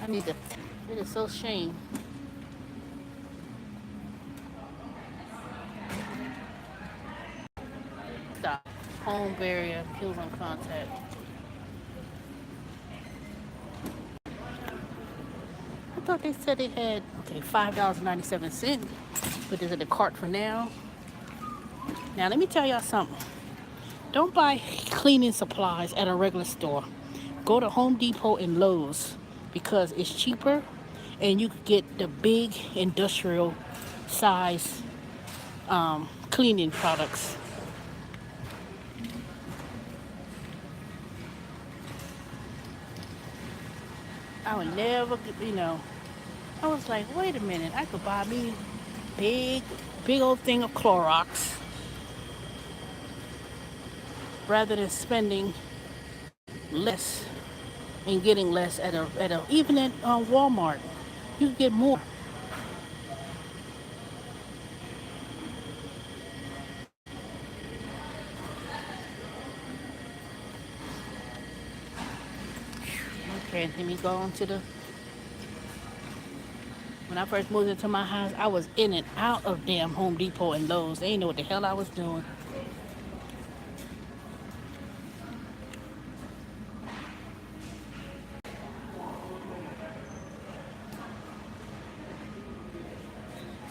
I need to. It is so shame. Stop. Home barrier kills on contact. I thought they said they had $5.97. But is it a cart for now? Now let me tell y'all something. Don't buy cleaning supplies at a regular store. Go to Home Depot and Lowe's, because it's cheaper and you can get the big industrial size cleaning products. I would never, I was like, wait a minute, I could buy me big old thing of Clorox rather than spending less and getting less at a even at Walmart. You can get more. Okay, let me go on to the. When I first moved into my house, I was in and out of damn Home Depot and Lowe's. They didn't know what the hell I was doing.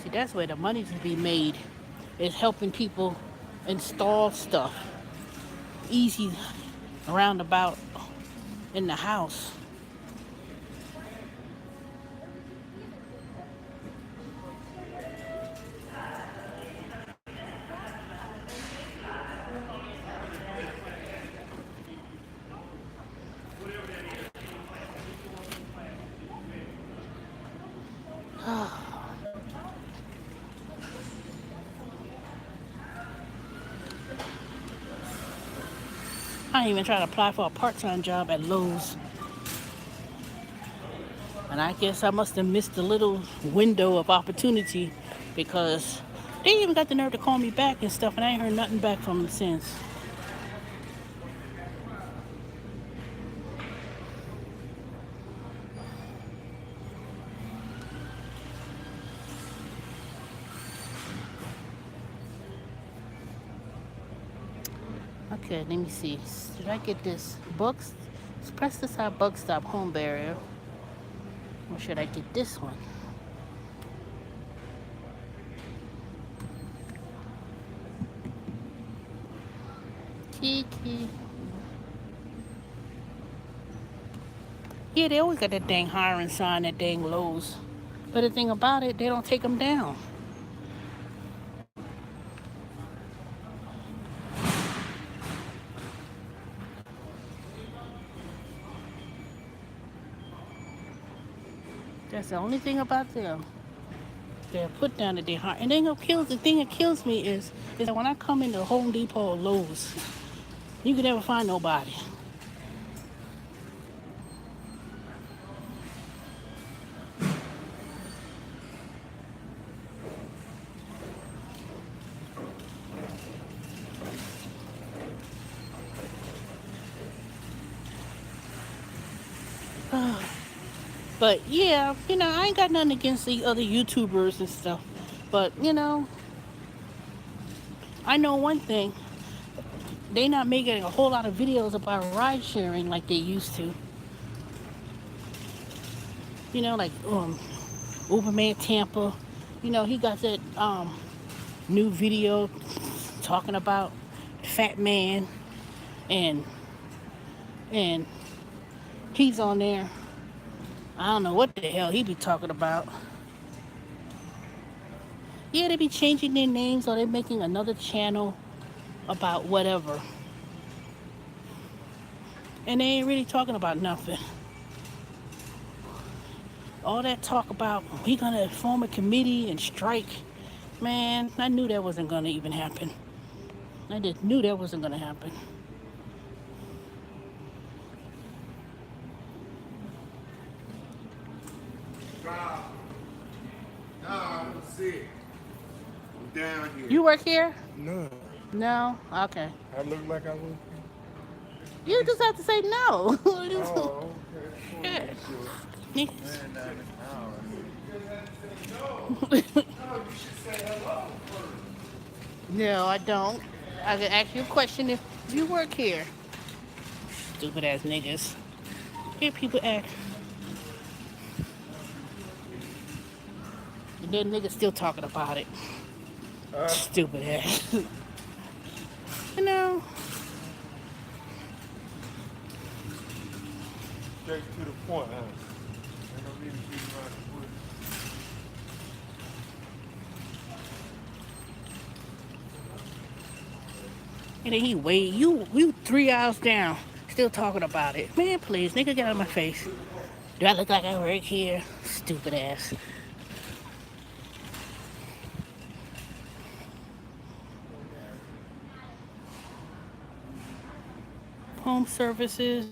See, that's where the money to be made, is helping people install stuff. Easy roundabout in the house. I even tried to apply for a part-time job at Lowe's. And I guess I must have missed a little window of opportunity because they even got the nerve to call me back and stuff, and I ain't heard nothing back from them since. Okay, let me see. Did I get this? Books? Press this out, bug stop, home barrier. Or should I get this one? Kiki. Yeah, they always got that dang hiring sign at dang Lowe's. But the thing about it, they don't take them down. That's the only thing about them. They're put down that they hire. And the thing that kills me is that when I come into Home Depot or Lowe's, you can never find nobody. But yeah, I ain't got nothing against the other YouTubers and stuff. But, I know one thing. They not making a whole lot of videos about ride sharing like they used to. Like Uberman Tampa. He got that new video talking about Fat Man and he's on there. I don't know what the hell he be talking about. Yeah, they be changing their names or they're making another channel about whatever. And they ain't really talking about nothing. All that talk about we gonna form a committee and strike. Man, I knew that wasn't gonna even happen. I just knew that wasn't gonna happen. No, see. I'm down here. You work here? No. No? Okay. I look like I work You just have to say no. here. Oh, okay. Yeah. No, I don't. I can ask you a question if you work here. Stupid ass niggas. Hear people ask. And then niggas still talking about it. Stupid ass. Straight to the point, huh? Ain't no need to beat around the bush. And then he wait. You 3 hours down, still talking about it. Man, please, nigga, get out of my face. Do I look like I work here? Stupid ass. Home services,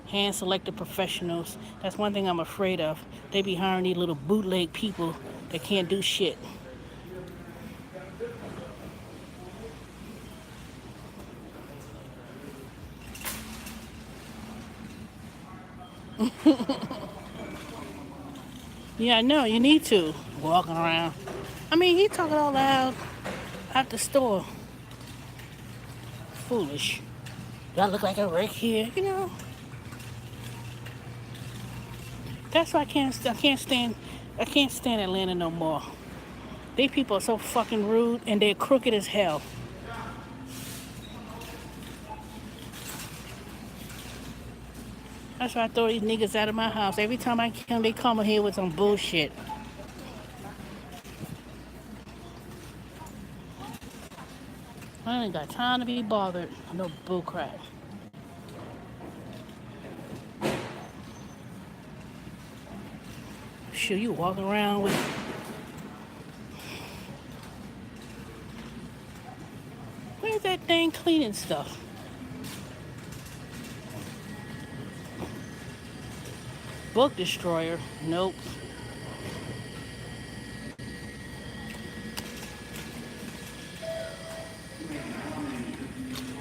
hand selected professionals. That's one thing I'm afraid of. They be hiring these little bootleg people that can't do shit. Yeah, I know, you need to. Walking around. I mean, he talking all loud at the store. Foolish. Do I look like I work here? That's why I can't stand Atlanta no more. They people are so fucking rude and they're crooked as hell. That's why I throw these niggas out of my house. Every time I come, they come here with some bullshit. I ain't got time to be bothered. No bullcrap. Sure, you walking around with. Where's that thing cleaning stuff? Book destroyer. Nope.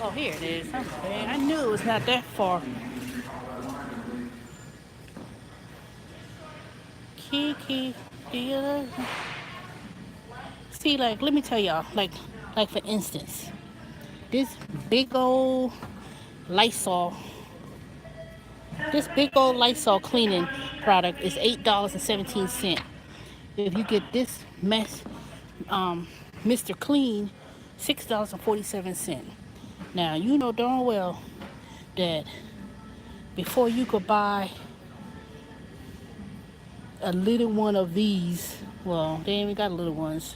Oh, here it is. Okay. I knew it was not that far. Kiki dealer. See, like, let me tell y'all, like for instance, this big old Lysol, this big old Lysol cleaning product is $8.17. If you get this mess, Mr. Clean, $6.47. Now you know darn well that before you could buy a little one of these, well, they ain't even got little ones.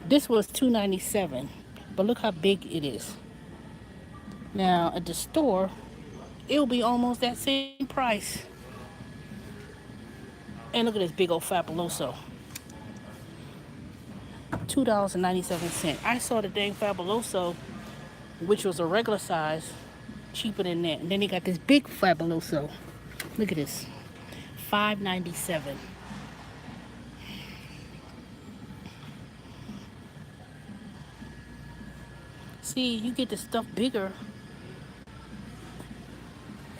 This was $2.97, but look how big it is. Now at the store, it'll be almost that same price. And look at this big old Fabuloso. $2.97. I saw the dang Fabuloso, which was a regular size, cheaper than that. And then they got this big Fabuloso. Look at this. $5.97. See, you get the stuff bigger,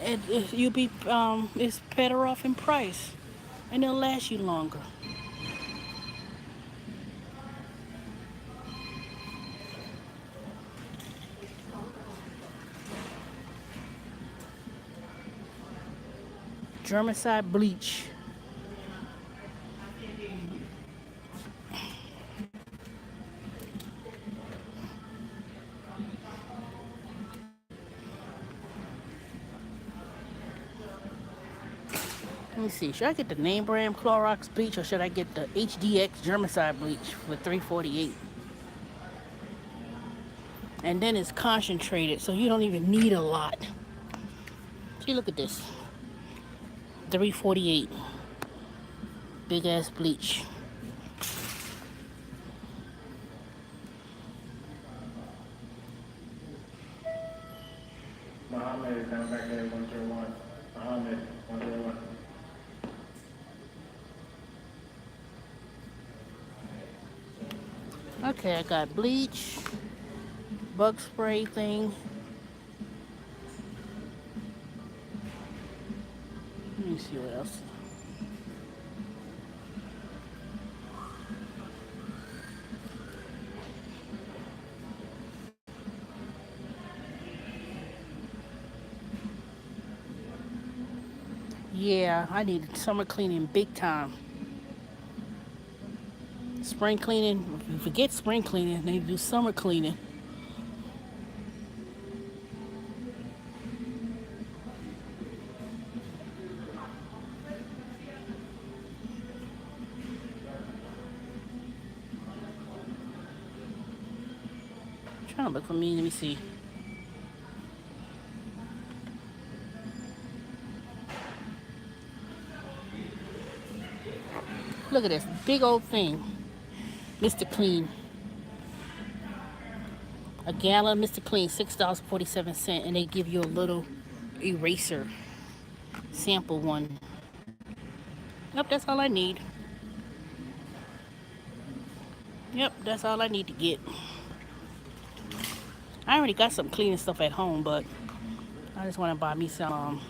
and you'll be it's better off in price, and it'll last you longer. Germicide bleach. Let me see. Should I get the name brand Clorox bleach or should I get the HDX germicide bleach for $3.48? And then it's concentrated, so you don't even need a lot. See, look at this. $3.48. Big ass bleach. Muhammad is down back there, 101. Muhammad, 101. Okay, I got bleach, bug spray thing. Let me see what else. Yeah, I need summer cleaning big time. Spring cleaning, if you forget spring cleaning, they do summer cleaning. I'm trying to look for me, let me see. Look at this big old thing. Mr. Clean. A gallon Mr. Clean, $6.47, and they give you a little eraser sample one. Yep, that's all I need. Yep, that's all I need to get. I already got some cleaning stuff at home, but I just want to buy me some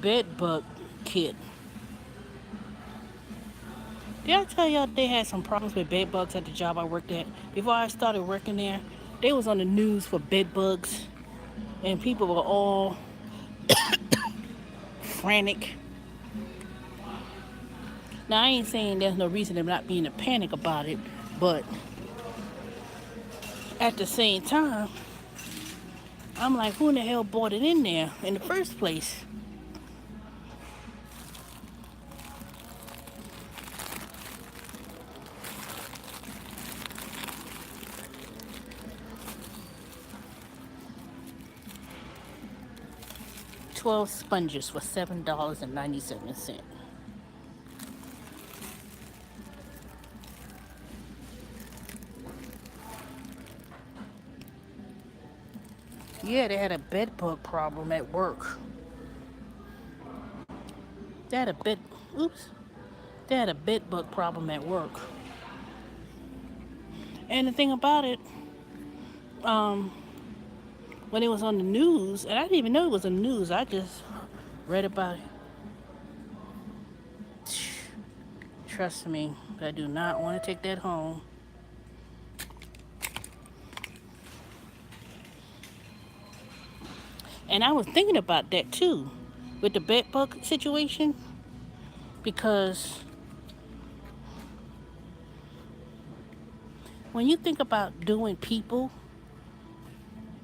bed bug kit. Did I tell y'all they had some problems with bed bugs at the job I worked at? Before I started working there, they was on the news for bed bugs, and people were all frantic. Now, I ain't saying there's no reason to not be in a panic about it, but at the same time, I'm like, who in the hell brought it in there in the first place? 12 sponges for $7.97. Yeah, they had a bed bug problem at work. They had a bed, oops, they had a bed bug problem at work. And the thing about it, when it was on the news, and I didn't even know it was on the news, I just read about it. Trust me, I do not want to take that home. And I was thinking about that too, with the bed bug situation, because when you think about doing people,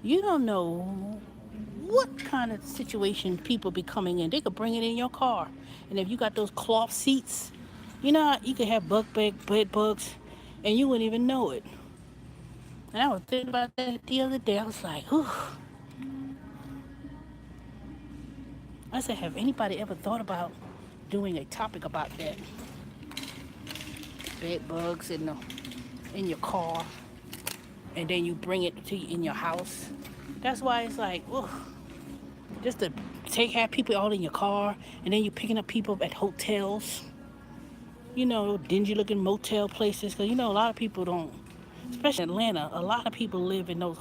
you don't know what kind of situation people be coming in. They could bring it in your car. And if you got those cloth seats, you know, you could have bed bugs, and you wouldn't even know it. And I was thinking about that the other day. I was like, whew. I said, have anybody ever thought about doing a topic about that? Bed bugs in your car, and then you bring it to you in your house. That's why it's like, ugh, just to have people all in your car, and then you picking up people at hotels, you know, dingy looking motel places. Because, you know, a lot of people don't, especially in Atlanta, a lot of people live in those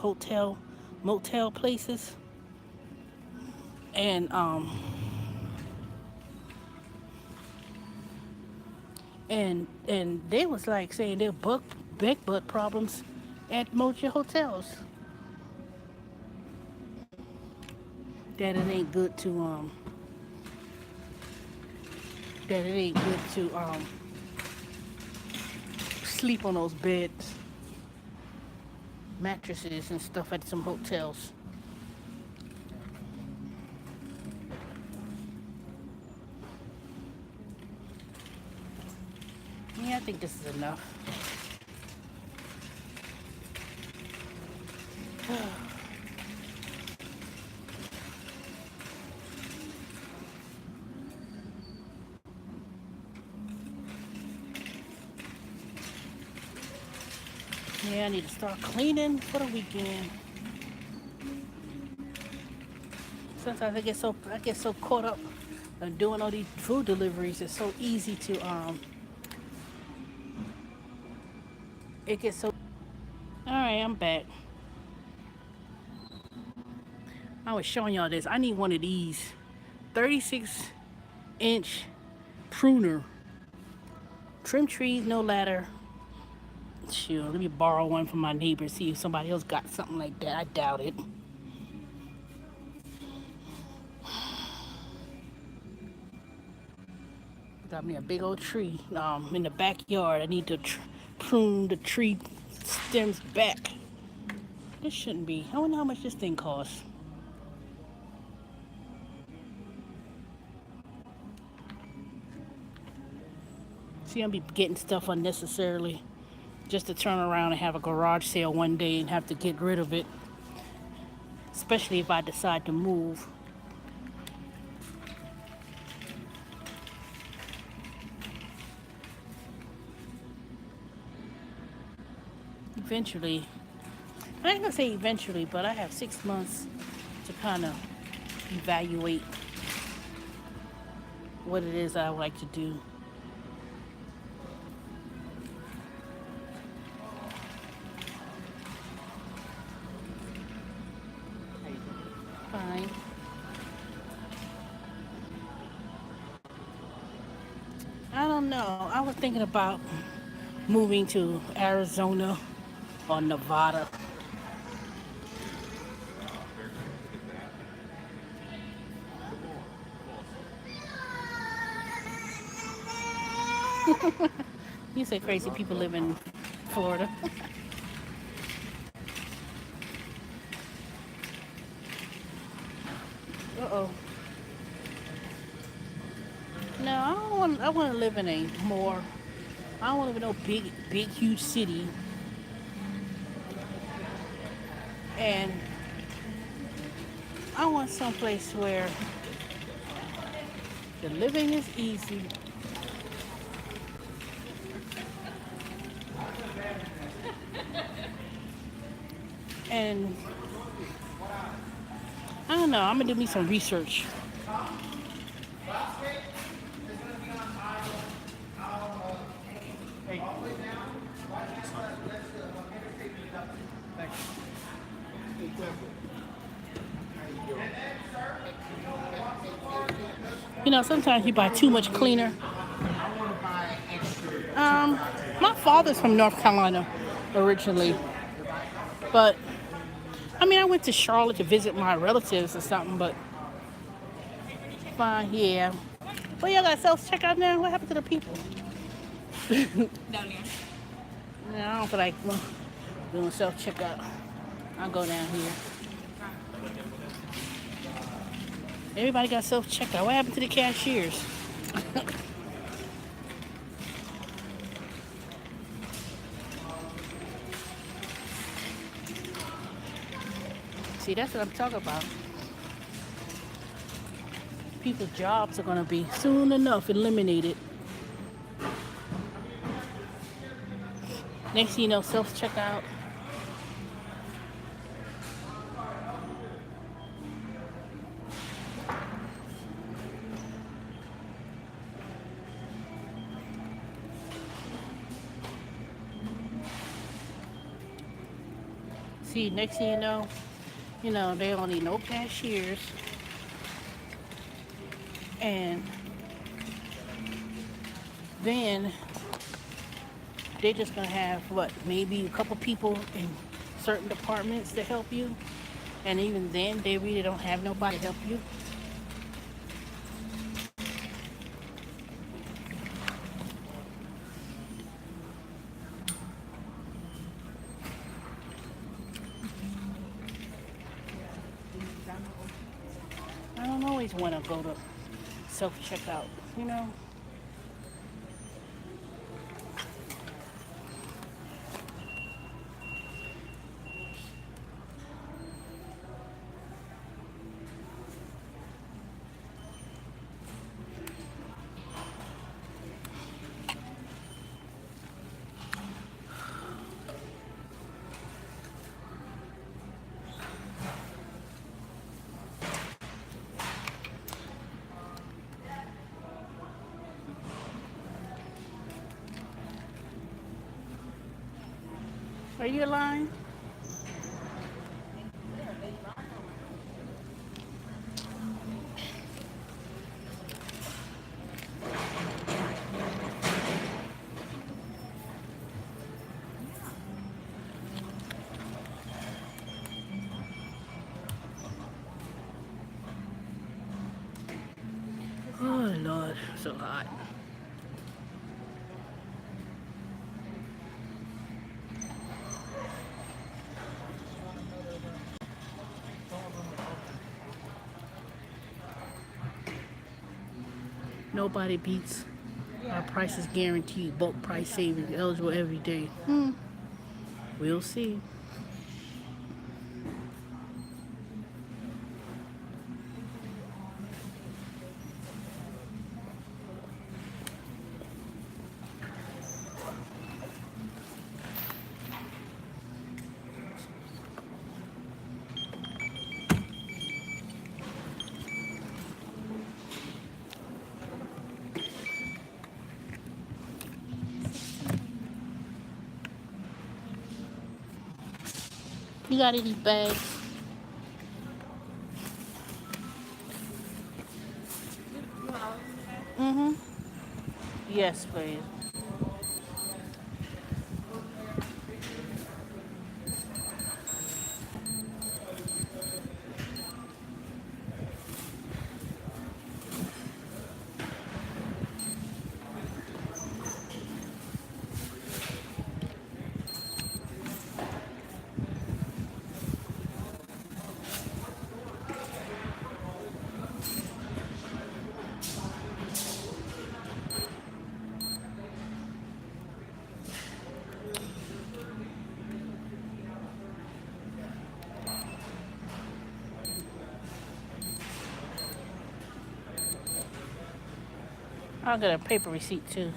motel places. And, and they was like saying there are bed bug problems at motel hotels. That it ain't good to sleep on those beds, mattresses and stuff at some hotels. Yeah, I think this is enough. Yeah, I need to start cleaning for the weekend. Sometimes I get so caught up in doing all these food deliveries. It's so easy to it gets so. All right, I'm back. I was showing y'all this. I need one of these 36-inch pruner. Trim trees, no ladder. Sure, let me borrow one from my neighbor, see if somebody else got something like that. I doubt it. Got me a big old tree in the backyard. I need to prune the tree stems back. This shouldn't be. I wonder how much this thing costs. See, I'll be getting stuff unnecessarily just to turn around and have a garage sale one day and have to get rid of it. Especially if I decide to move. Eventually, I ain't gonna say eventually, but I have 6 months to kind of evaluate what it is I would like to do. Fine. I don't know. I was thinking about moving to Arizona or Nevada. You say crazy people live in Florida. Uh-oh. No, I don't want. I want to live in a more. I don't want to live in no big, huge city. And I want someplace where the living is easy. And I don't know. I'm gonna do me some research. You know, sometimes you buy too much cleaner. Um, my father's from North Carolina originally, but I mean, I went to Charlotte to visit my relatives or something, but fine, yeah. Well, y'all got self checkout now? What happened to the people? Down there. No, I don't feel like doing self checkout. I'll go down here. Everybody got self checkout. What happened to the cashiers? See, that's what I'm talking about. People's jobs are going to be soon enough eliminated. Next thing you know, self checkout. See, next thing you know, they don't need no cashiers. And then they're just gonna have what, maybe a couple people in certain departments to help you. And even then they really don't have nobody to help you. I don't always want to go to self-checkout, you know. Are you lying? Oh Lord, so hot. Nobody beats our prices guaranteed, bulk price savings, eligible every day. We'll see. You got any bags? Mm-hmm. Yes, please. I'll get a paper receipt too.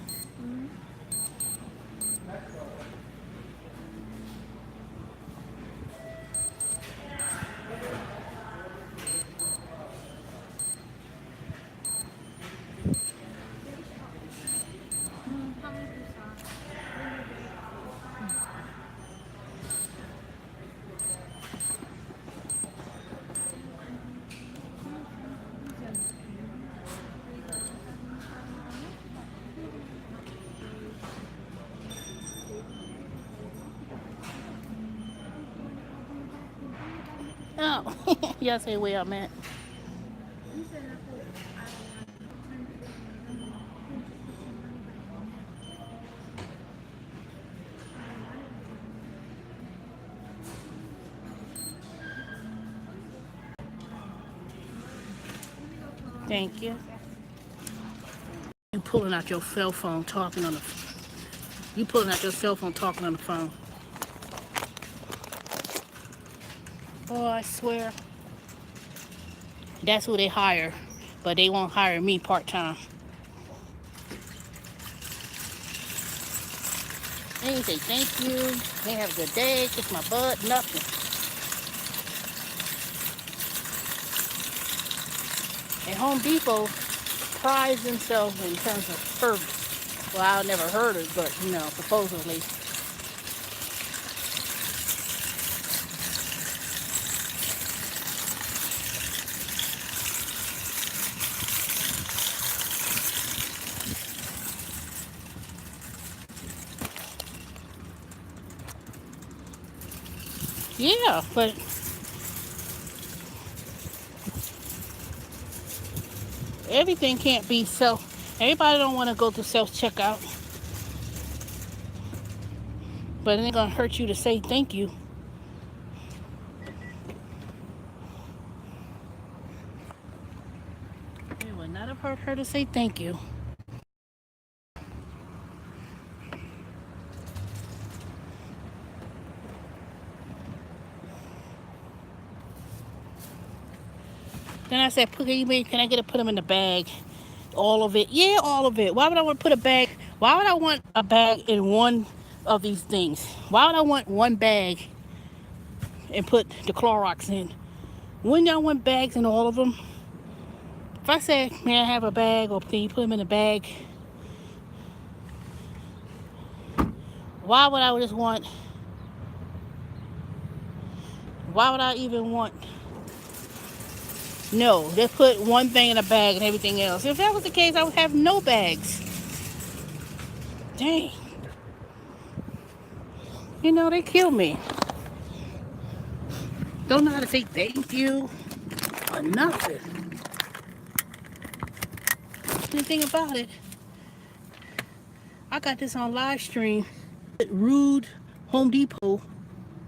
Oh, y'all say where I'm at. Thank you. You pulling out your cell phone talking on the. You pulling out your cell phone talking on the phone. Oh, I swear. That's who they hire, but they won't hire me part-time. They didn't say thank you. They have a good day. Kiss my butt. Nothing. And Home Depot prides themselves in terms of service. Well, I never heard it, but supposedly. Yeah, but everything can't be everybody don't want to go to self-checkout. But it ain't gonna hurt you to say thank you. It would not have hurt her to say thank you. Then I said, can I get to put them in the bag? All of it? Yeah, all of it. Why would I want to put a bag? Why would I want a bag in one of these things? Why would I want one bag and put the Clorox in? Wouldn't y'all want bags in all of them? If I said, may I have a bag, or can you put them in a bag? Why would I just want? Why would I even want? No, just put one thing in a bag and everything else. If that was the case, I would have no bags. Dang. They kill me. Don't know how to say thank you or nothing. The thing about it, I got this on live stream. Rude Home Depot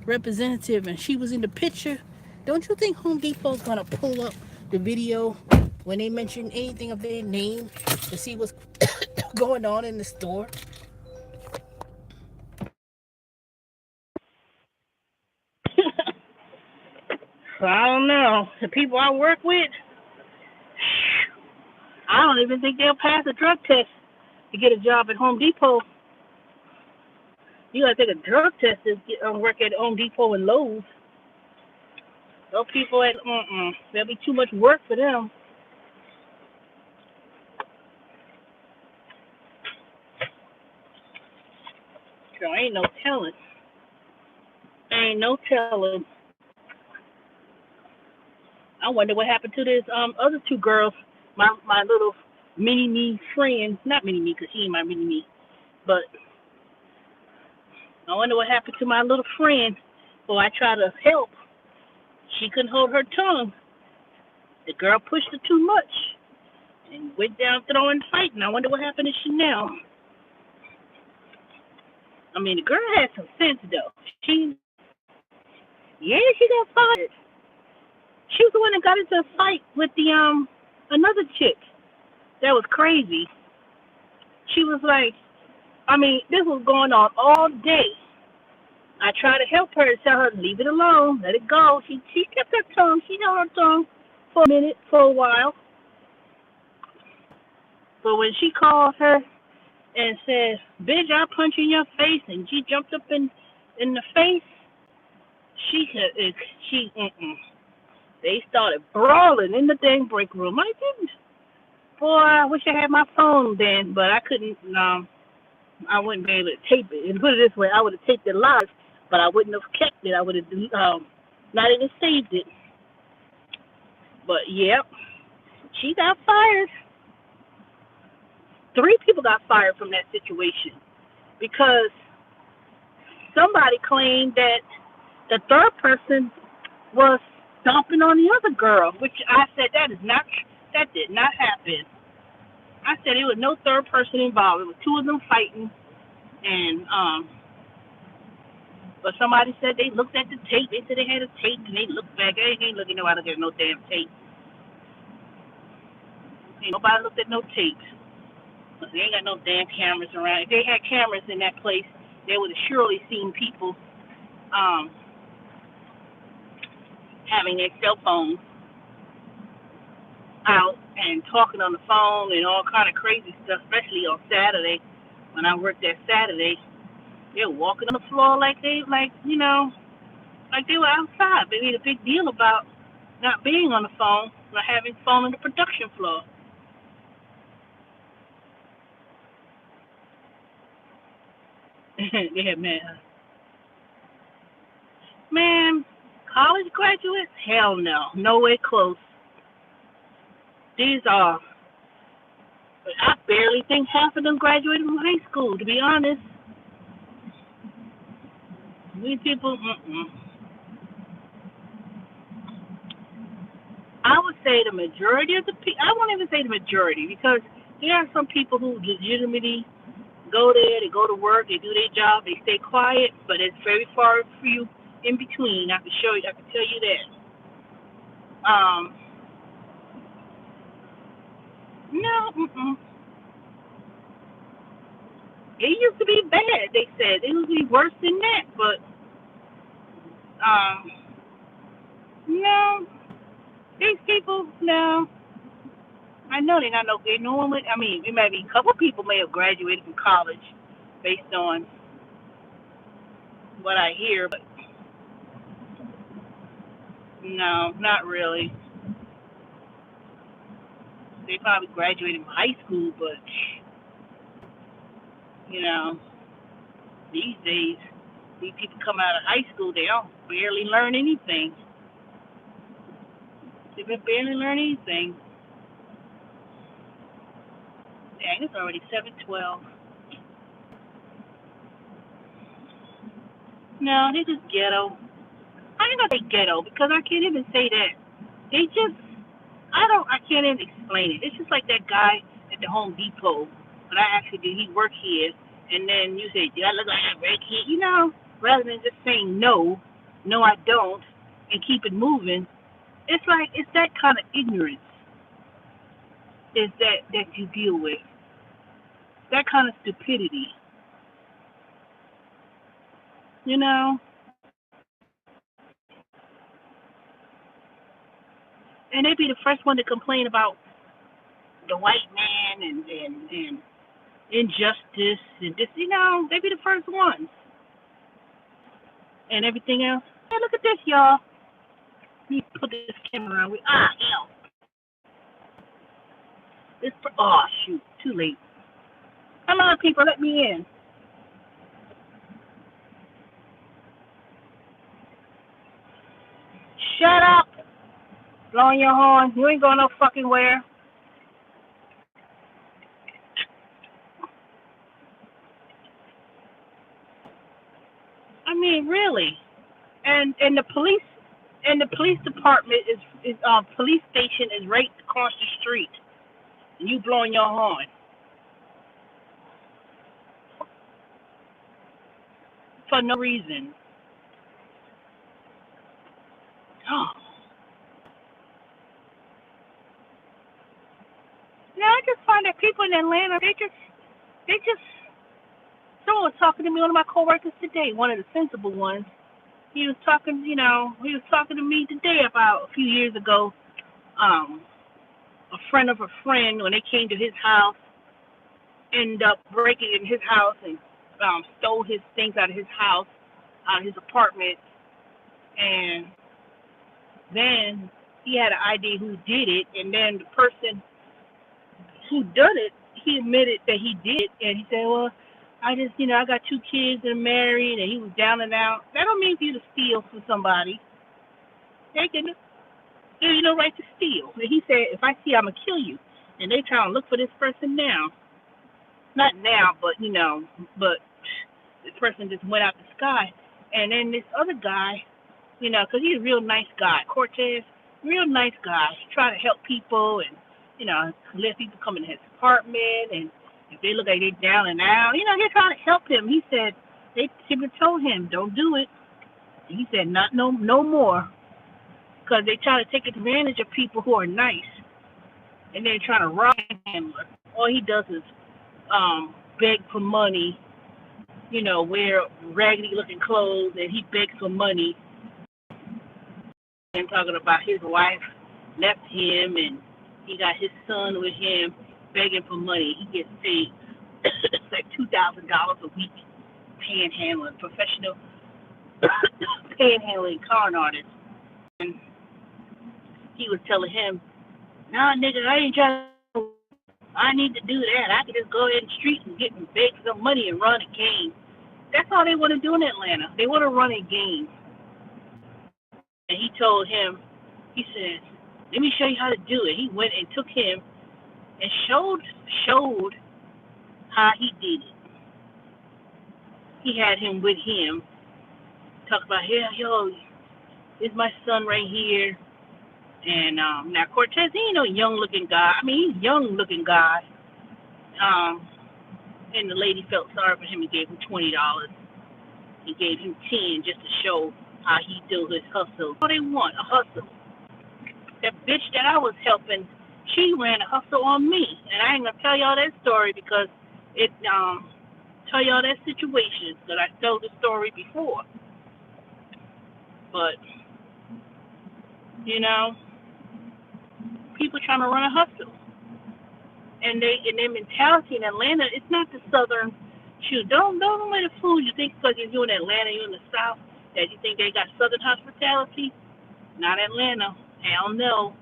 representative, and she was in the picture. Don't you think Home Depot's gonna pull up the video when they mention anything of their name to see what's going on in the store? I don't know. The people I work with, I don't even think they'll pass a drug test to get a job at Home Depot. You gotta take a drug test to work at Home Depot and Lowe's. Those people there'll be too much work for them. So ain't no telling. Ain't no telling. I wonder what happened to this other two girls. My little mini-me friend. Not mini-me because she ain't my mini-me. But I wonder what happened to my little friend. So I tried to help. She couldn't hold her tongue. The girl pushed her too much and went down throwing fighting. I wonder what happened to Chanel. I mean, the girl had some sense though. She got fired. She was the one that got into a fight with the another chick. That was crazy. She was like, I mean, this was going on all day. I tried to help her and tell her, leave it alone, let it go. She kept her tongue. She held her tongue for a minute, for a while. But when she called her and said, bitch, I'll punch you in your face, and she jumped up in the face, they started brawling in the dang break room. I didn't. Boy, I wish I had my phone then, but I couldn't. I wouldn't be able to tape it. And put it this way, I would have taped it live, but I wouldn't have kept it. I would have not even saved it. But yep, she got fired. 3 people got fired from that situation because somebody claimed that the third person was stomping on the other girl, which I said that did not happen. I said there was no third person involved. It was 2 of them fighting, and but somebody said they looked at the tape. They said they had a tape, and they looked back. They ain't looking nobody look at no damn tape. Ain't nobody looked at no tape. They ain't got no damn cameras around. If they had cameras in that place, they would have surely seen people having their cell phones out and talking on the phone and all kind of crazy stuff, especially on Saturday. When I worked that Saturday, they were walking on the floor like they were outside. They made a big deal about not being on the phone, not having phone on the production floor. Yeah, man, college graduates? Hell no, nowhere close. These are, I barely think half of them graduated from high school, to be honest. These people, I would say the majority of the people, I won't even say the majority, because there are some people who legitimately go there, they go to work, they do their job, they stay quiet, but it's very far for you in between. I can tell you that. No. It used to be bad, they said. It used to be worse than that, but, no. These people, no. I know they're not no good. No one would, I mean, it might be a couple people may have graduated from college based on what I hear, but no, not really. They probably graduated from high school, but, you know, these days, these people come out of high school, they don't barely learn anything. They barely learn anything. Dang, it's already 7:12. No, they just ghetto. I ain't gonna say ghetto because I can't even say that. They just, I can't even explain it. It's just like that guy at the Home Depot. When I asked him, did he work here? And then you say, do I look like a red kid? Rather than just saying no, I don't, and keep it moving. It's like, it's that kind of ignorance is that you deal with. That kind of stupidity. You know? And they'd be the first one to complain about the white man and injustice and just, they'd be the first ones. And everything else. Hey, look at this, y'all. Let me put this camera around. Hell. Shoot, too late. Come on, people, let me in. Shut up. Blowing your horn. You ain't going no fucking where. really. And the police department is police station is right across the street. And you blowing your horn for no reason. Oh. Yeah, I just find that people in Atlanta, they just. Someone was talking to me, one of my coworkers today, one of the sensible ones. He was talking, he was talking to me today about a few years ago. A friend of a friend, when they came to his house, ended up breaking in his house and stole his things out of his house, out of his apartment, and then he had an idea who did it, and then the person who done it, he admitted that he did, and he said, well, I just, I got 2 kids and married, and he was down and out. That don't mean for you to steal from somebody. They can give you no right to steal. And he said, if I see, I'm going to kill you. And they trying to look for this person now. Not now, but, but this person just went out the sky. And then this other guy, because he's a real nice guy, Cortez, real nice guy. He try to help people and, let people come in his apartment. And if they look like they're down and out, they're trying to help him. He said, they simply told him, don't do it. And he said, no more. Because they try to take advantage of people who are nice. And they're trying to rob him. All he does is beg for money, wear raggedy looking clothes, and he begs for money. And talking about his wife left him, and he got his son with him begging for money. He gets paid like $2,000 a week panhandling, professional panhandling con artist. And he was telling him, nah, nigga, I need to do that. I can just go in the street and get beg some money and run a game. That's all they want to do in Atlanta. They want to run a game. And he told him, he said, let me show you how to do it. He went and took him and showed how he did it. He had him with him, talk about, yo, this is my son right here. And now Cortez, he ain't no young-looking guy. I mean, he's a young-looking guy. And the lady felt sorry for him and gave him $20. He gave him 10 just to show how he do his hustle. What they want, a hustle. That bitch that I was helping, she ran a hustle on me. And I ain't going to tell y'all that story because it tell y'all that situation because I told the story before. But, people trying to run a hustle. And their mentality in Atlanta, it's not the southern shoot. Don't let it fool you. Think because you're in Atlanta, you're in the South, that you think they got southern hospitality. Not Atlanta. Hell no.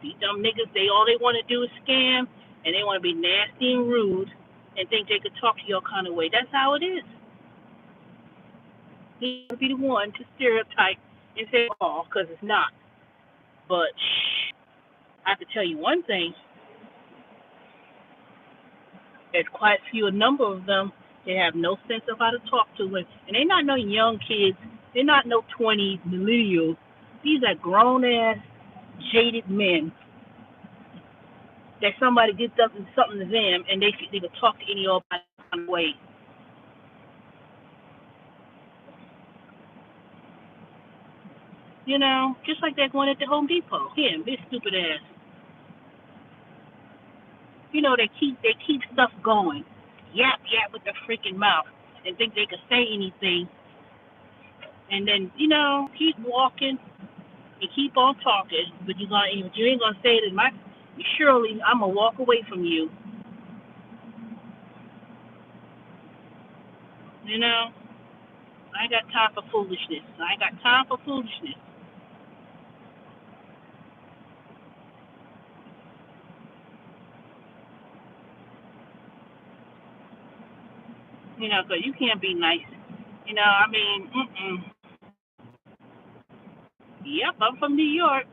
These dumb niggas, all they want to do is scam, and they want to be nasty and rude, and think they could talk to you all kind of way. That's how it is. He would be the one to stereotype and say, oh, because it's not. But I have to tell you one thing. There's quite a number of them. They have no sense of how to talk to it. And they're not no young kids. They're not no 20s millennials. These are grown-ass, jaded men. That somebody did something to them, and they could talk to any old way. Just like that one at the Home Depot. Him, this stupid ass. They keep stuff going. Yap with their freaking mouth and think they can say anything. And then, keep walking and keep on talking. But if you ain't gonna say it in my surely I'm gonna walk away from you. I ain't got time for foolishness. Because you can't be nice. Yep, I'm from New York.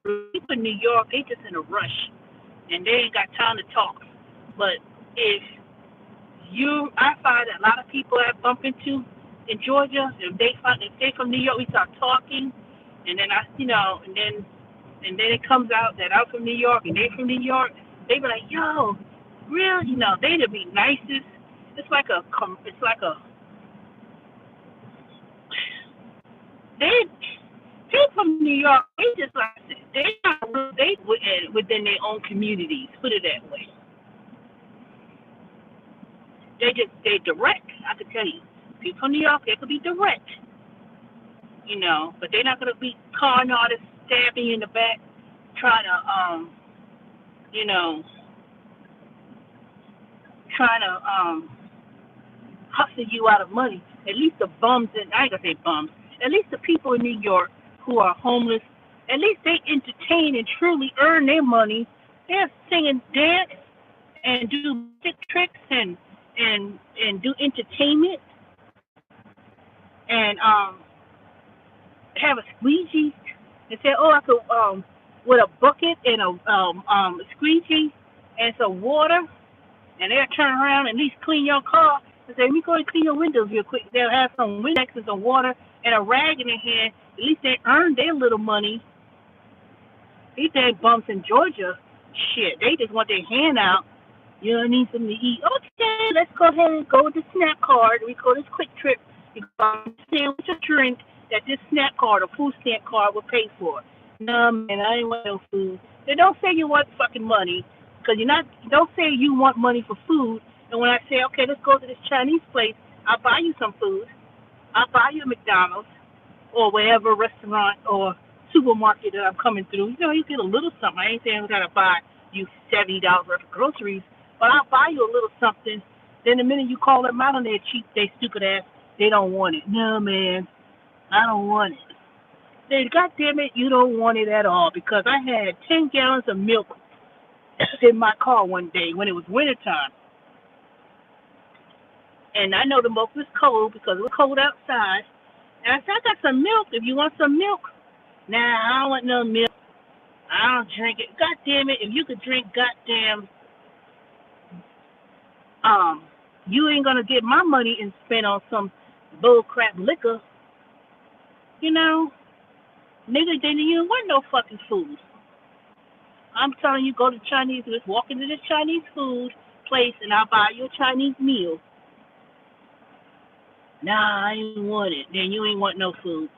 People in New York, they just in a rush. And they ain't got time to talk. But if I find that a lot of people I bump into, in Georgia, if they from New York, we start talking, and then and then it comes out that I'm from New York and they from New York. They be like, yo, real, they'd be nicest. It's like they people from New York. They just like they within their own communities. Put it that way. They direct. I could tell you, people from New York, they could be direct. But they're not gonna be calling artists, stabbing you in the back, trying to you know, trying to hustle you out of money. At least the bums, and I ain't gonna say bums. At least the people in New York who are homeless, at least they entertain and truly earn their money. They're singing, dance, and do music tricks and do entertainment and have a squeegee and say, oh, I could with a bucket and a squeegee and some water, and they'll turn around and at least clean your car and say, let me go and clean your windows real quick. They'll have some Windex and some water and a rag in their hand. At least they earned their little money. These dang bumps in Georgia, shit, they just want their hand out. I need something to eat. Okay, let's go ahead and go with the SNAP card. We go this quick trip. You go sandwich or drink that this SNAP card or food stamp card will pay for. No, man, I ain't want no food. They don't say you want fucking money, because don't say you want money for food. And when I say, okay, let's go to this Chinese place, I'll buy you some food. I'll buy you a McDonald's or wherever restaurant or supermarket that I'm coming through. You get a little something. I ain't saying I gotta buy you $70 worth of groceries, but I'll buy you a little something. Then the minute you call them out on their cheap, they stupid ass, they don't want it. No, man, I don't want it. Say, God damn it, you don't want it at all, because I had 10 gallons of milk in my car one day when it was wintertime. And I know the milk was cold because it was cold outside. And I said, I got some milk if you want some milk. Nah, I don't want no milk. I don't drink it. God damn it, if you could drink goddamn, you ain't gonna get my money and spend on some bull crap liquor. Nigga, then you don't want no fucking food. I'm telling you, go to Chinese, just walk into this Chinese food place and I'll buy you a Chinese meal. Nah, I ain't want it. Then you ain't want no food.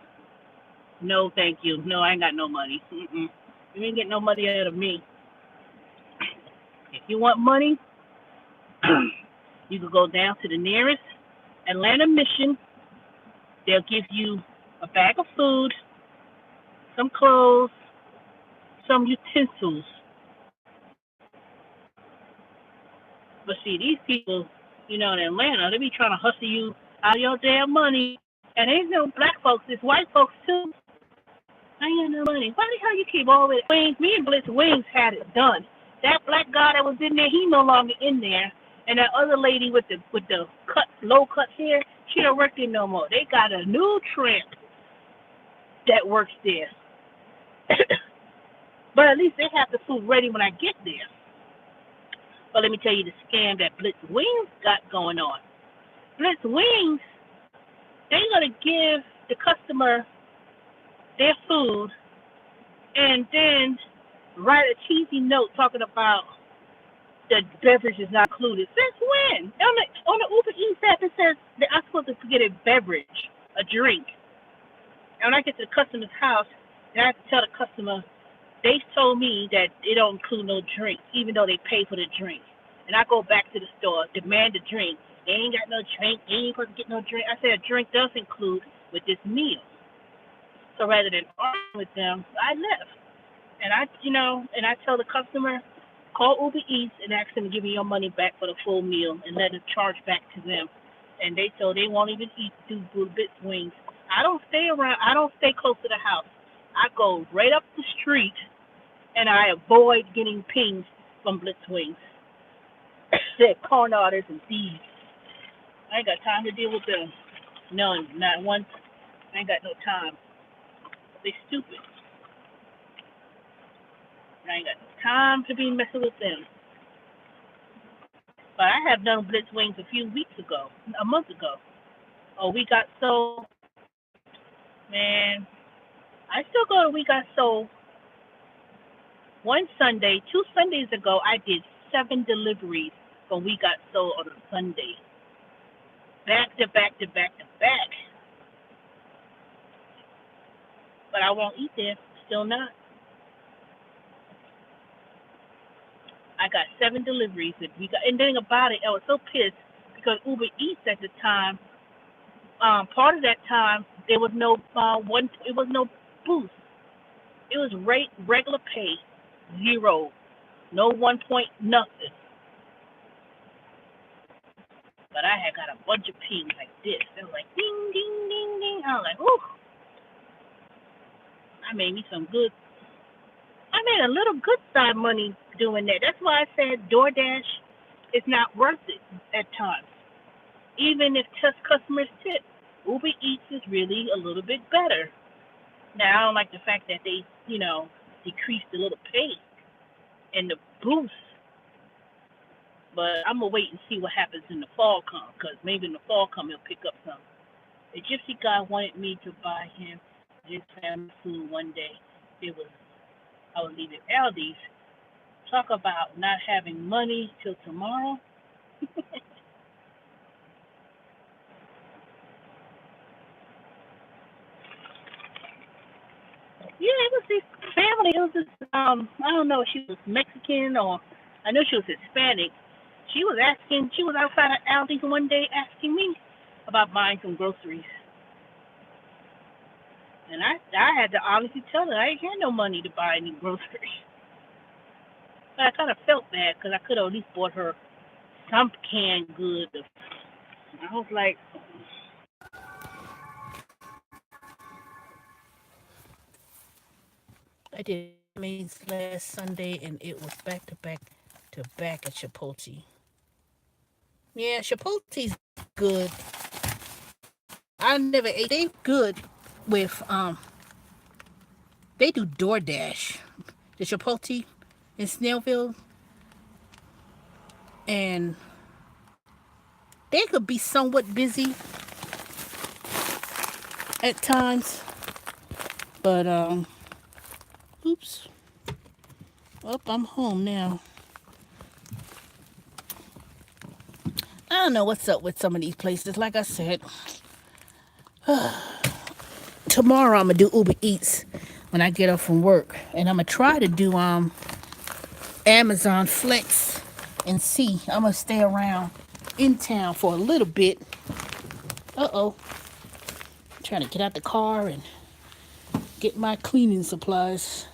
No, thank you. No, I ain't got no money. You ain't get no money out of me. If you want money, you can go down to the nearest Atlanta Mission. They'll give you a bag of food, some clothes, some utensils. But see, these people, in Atlanta, they be trying to hustle you out of your damn money. And ain't no black folks, it's white folks too. I ain't got no money. Why the hell you keep all that wings? Me and Blitz Wings had it done. That black guy that was in there, he no longer in there. And that other lady with the low cut hair, she don't work there no more. They got a new tramp that works there. But at least they have the food ready when I get there. But let me tell you the scam that Blitz Wings got going on. Blitz Wings, they're going to give the customer their food and then write a cheesy note talking about the beverage is not included. Since when? On the Uber Eats app, it says that I'm supposed to get a beverage, a drink. And when I get to the customer's house, and I have to tell the customer, they told me that they don't include no drink, even though they pay for the drink. And I go back to the store, demand a drink. They ain't got no drink. They ain't supposed to get no drink. I said a drink does include with this meal. So rather than argue with them, I left. And I tell the customer, call Uber Eats and ask them to give me your money back for the full meal and let it charge back to them. And they won't even do Blitz Wings. I don't stay close to the house. I go right up the street and I avoid getting pings from Blitz Wings. They're con artists and thieves. I ain't got time to deal with them. None, not one. I ain't got no time. They stupid. I ain't got no time to be messing with them. But I have done Blitz Wings a few weeks ago, a month ago. Oh, We Got Soul. Man, I still go to We Got Soul. One Sunday, 2 Sundays ago, I did 7 deliveries from We Got Soul on a Sunday. Back to back to back to back. But I won't eat there. Still not. I got 7 deliveries and and then about it, I was so pissed because Uber Eats at the time, part of that time there was no it was no boost. It was rate regular pay, 0, no 1 point nothing. But I had got a bunch of pings like this. It was like ding ding ding ding. I was like, ooh, I made me some good. I made a little good side money doing that. That's why I said DoorDash is not worth it at times. Even if just customers tip, Uber Eats is really a little bit better. Now I don't like the fact that they, decreased a little pay and the boost, but I'm gonna wait and see what happens in the fall come, cause maybe in the fall come he'll pick up some. The gypsy guy wanted me to buy him his family food one day. It was I was leaving Aldi's. Talk about not having money till tomorrow. Yeah, it was this family. It was this I don't know if she was Mexican or I know she was Hispanic. She was outside of Aldi's one day asking me about buying some groceries. And I had to honestly tell her I ain't had no money to buy any groceries. But I kind of felt bad because I could have at least bought her some canned goods. I was like, I did means last Sunday and it was back to back to back at Chipotle. Yeah, Chipotle's good. I never ate. They good with They do DoorDash. The Chipotle in Snellville, and they could be somewhat busy at times, but oops. Oh, I'm home now. I don't know what's up with some of these places. Like I said, tomorrow I'm gonna do Uber Eats when I get off from work, and I'm gonna try to do Amazon Flex and see. I'm gonna stay around in town for a little bit. Uh-oh. I'm trying to get out the car and get my cleaning supplies.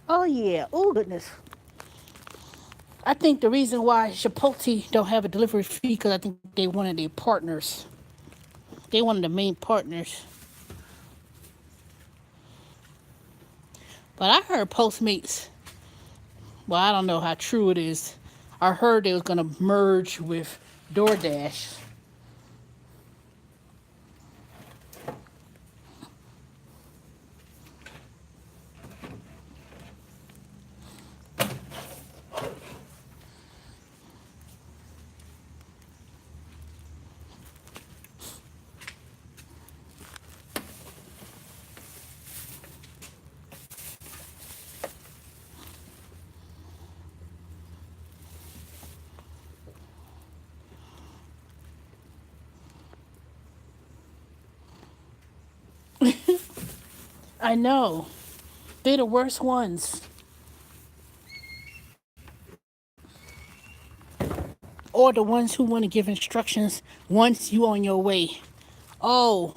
Oh yeah. Oh goodness. I think the reason why Chipotle don't have a delivery fee because I think they one of their partners. They one of the main partners. But I heard Postmates. Well, I don't know how true it is. I heard they was gonna merge with DoorDash. I know. They're the worst ones. Or the ones who want to give instructions once you on your way. Oh,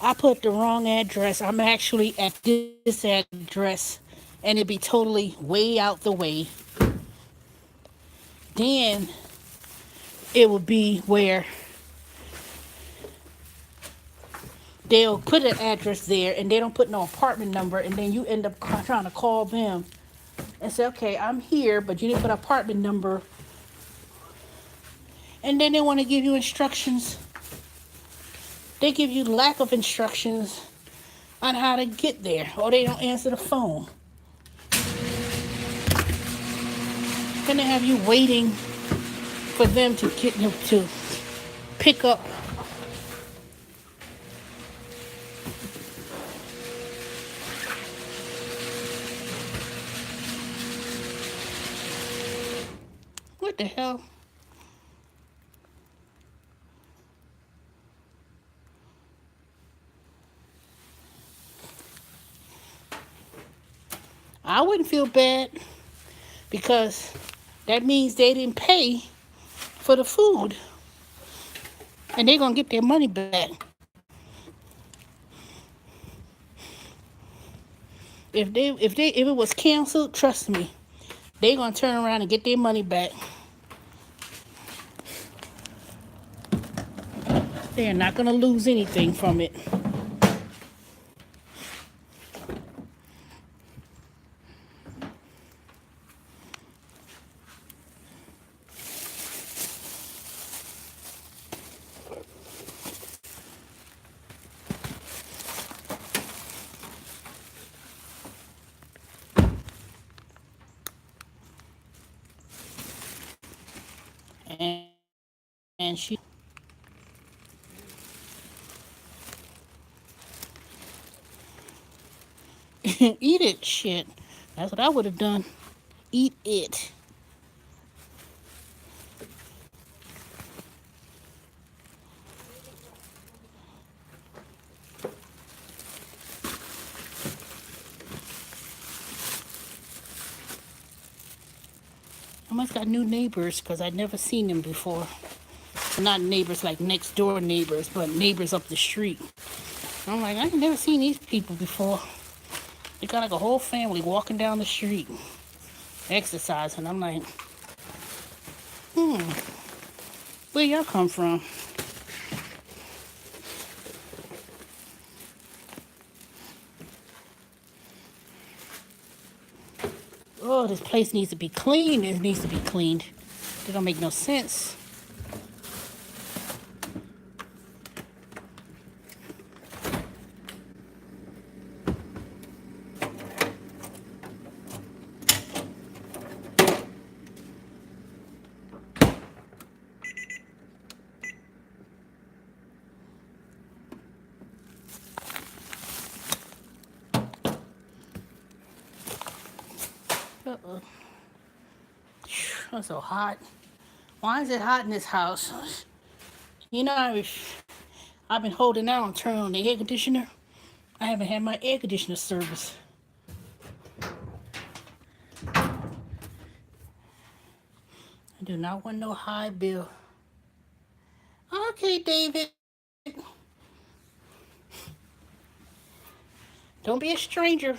I put the wrong address. I'm actually at this address, and it'd be totally way out the way. Then it would be where they'll put an address there, and they don't put no apartment number, and then you end up trying to call them and say, okay, I'm here, but you didn't put an apartment number. And then they want to give you instructions They give you lack of instructions on how to get there, or they don't answer the phone. Then they have you waiting for them to get you to pick up. What the hell? I wouldn't feel bad because that means they didn't pay for the food and they're gonna get their money back. If it was canceled, trust me, they're gonna turn around and get their money back. They are not gonna lose anything from it. And, and she eat it, shit. That's what I would have done. Eat it. I must got new neighbors because I'd never seen them before. Not neighbors like next door neighbors, but neighbors up the street. I'm like, I ain't never seen these people before. They got like a whole family walking down the street, exercising. I'm like, where y'all come from? Oh, this place needs to be cleaned. It needs to be cleaned. It don't make no sense. Uh-oh. It's so hot. Why is it hot in this house? You know, I've been holding out on turning on the air conditioner. I haven't had my air conditioner service. I do not want no high bill. Okay, David. Don't be a stranger.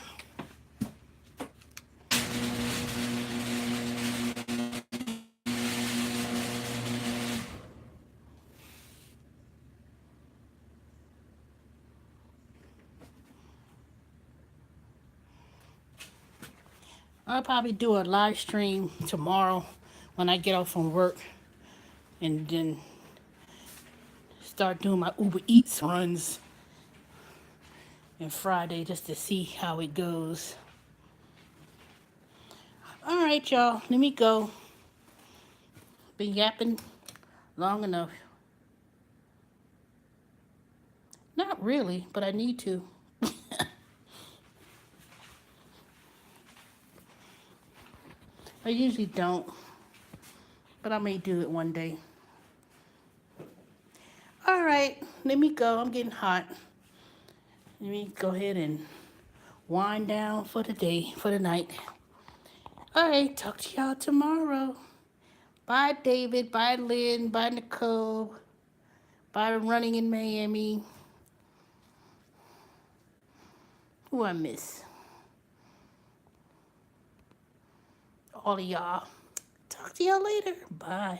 I'll probably do a live stream tomorrow when I get off from work and then start doing my Uber Eats runs and Friday just to see how it goes. All right, y'all, let me go. Been yapping long enough. Not really, but I need to. I usually don't, but I may do it one day. All right, let me go. I'm getting hot. Let me go ahead and wind down for the day, for the night. All right, talk to y'all tomorrow. Bye, David. Bye, Lynn. Bye, Nicole. Bye, Running in Miami. Who I miss? All of y'all. Talk to y'all later. Bye.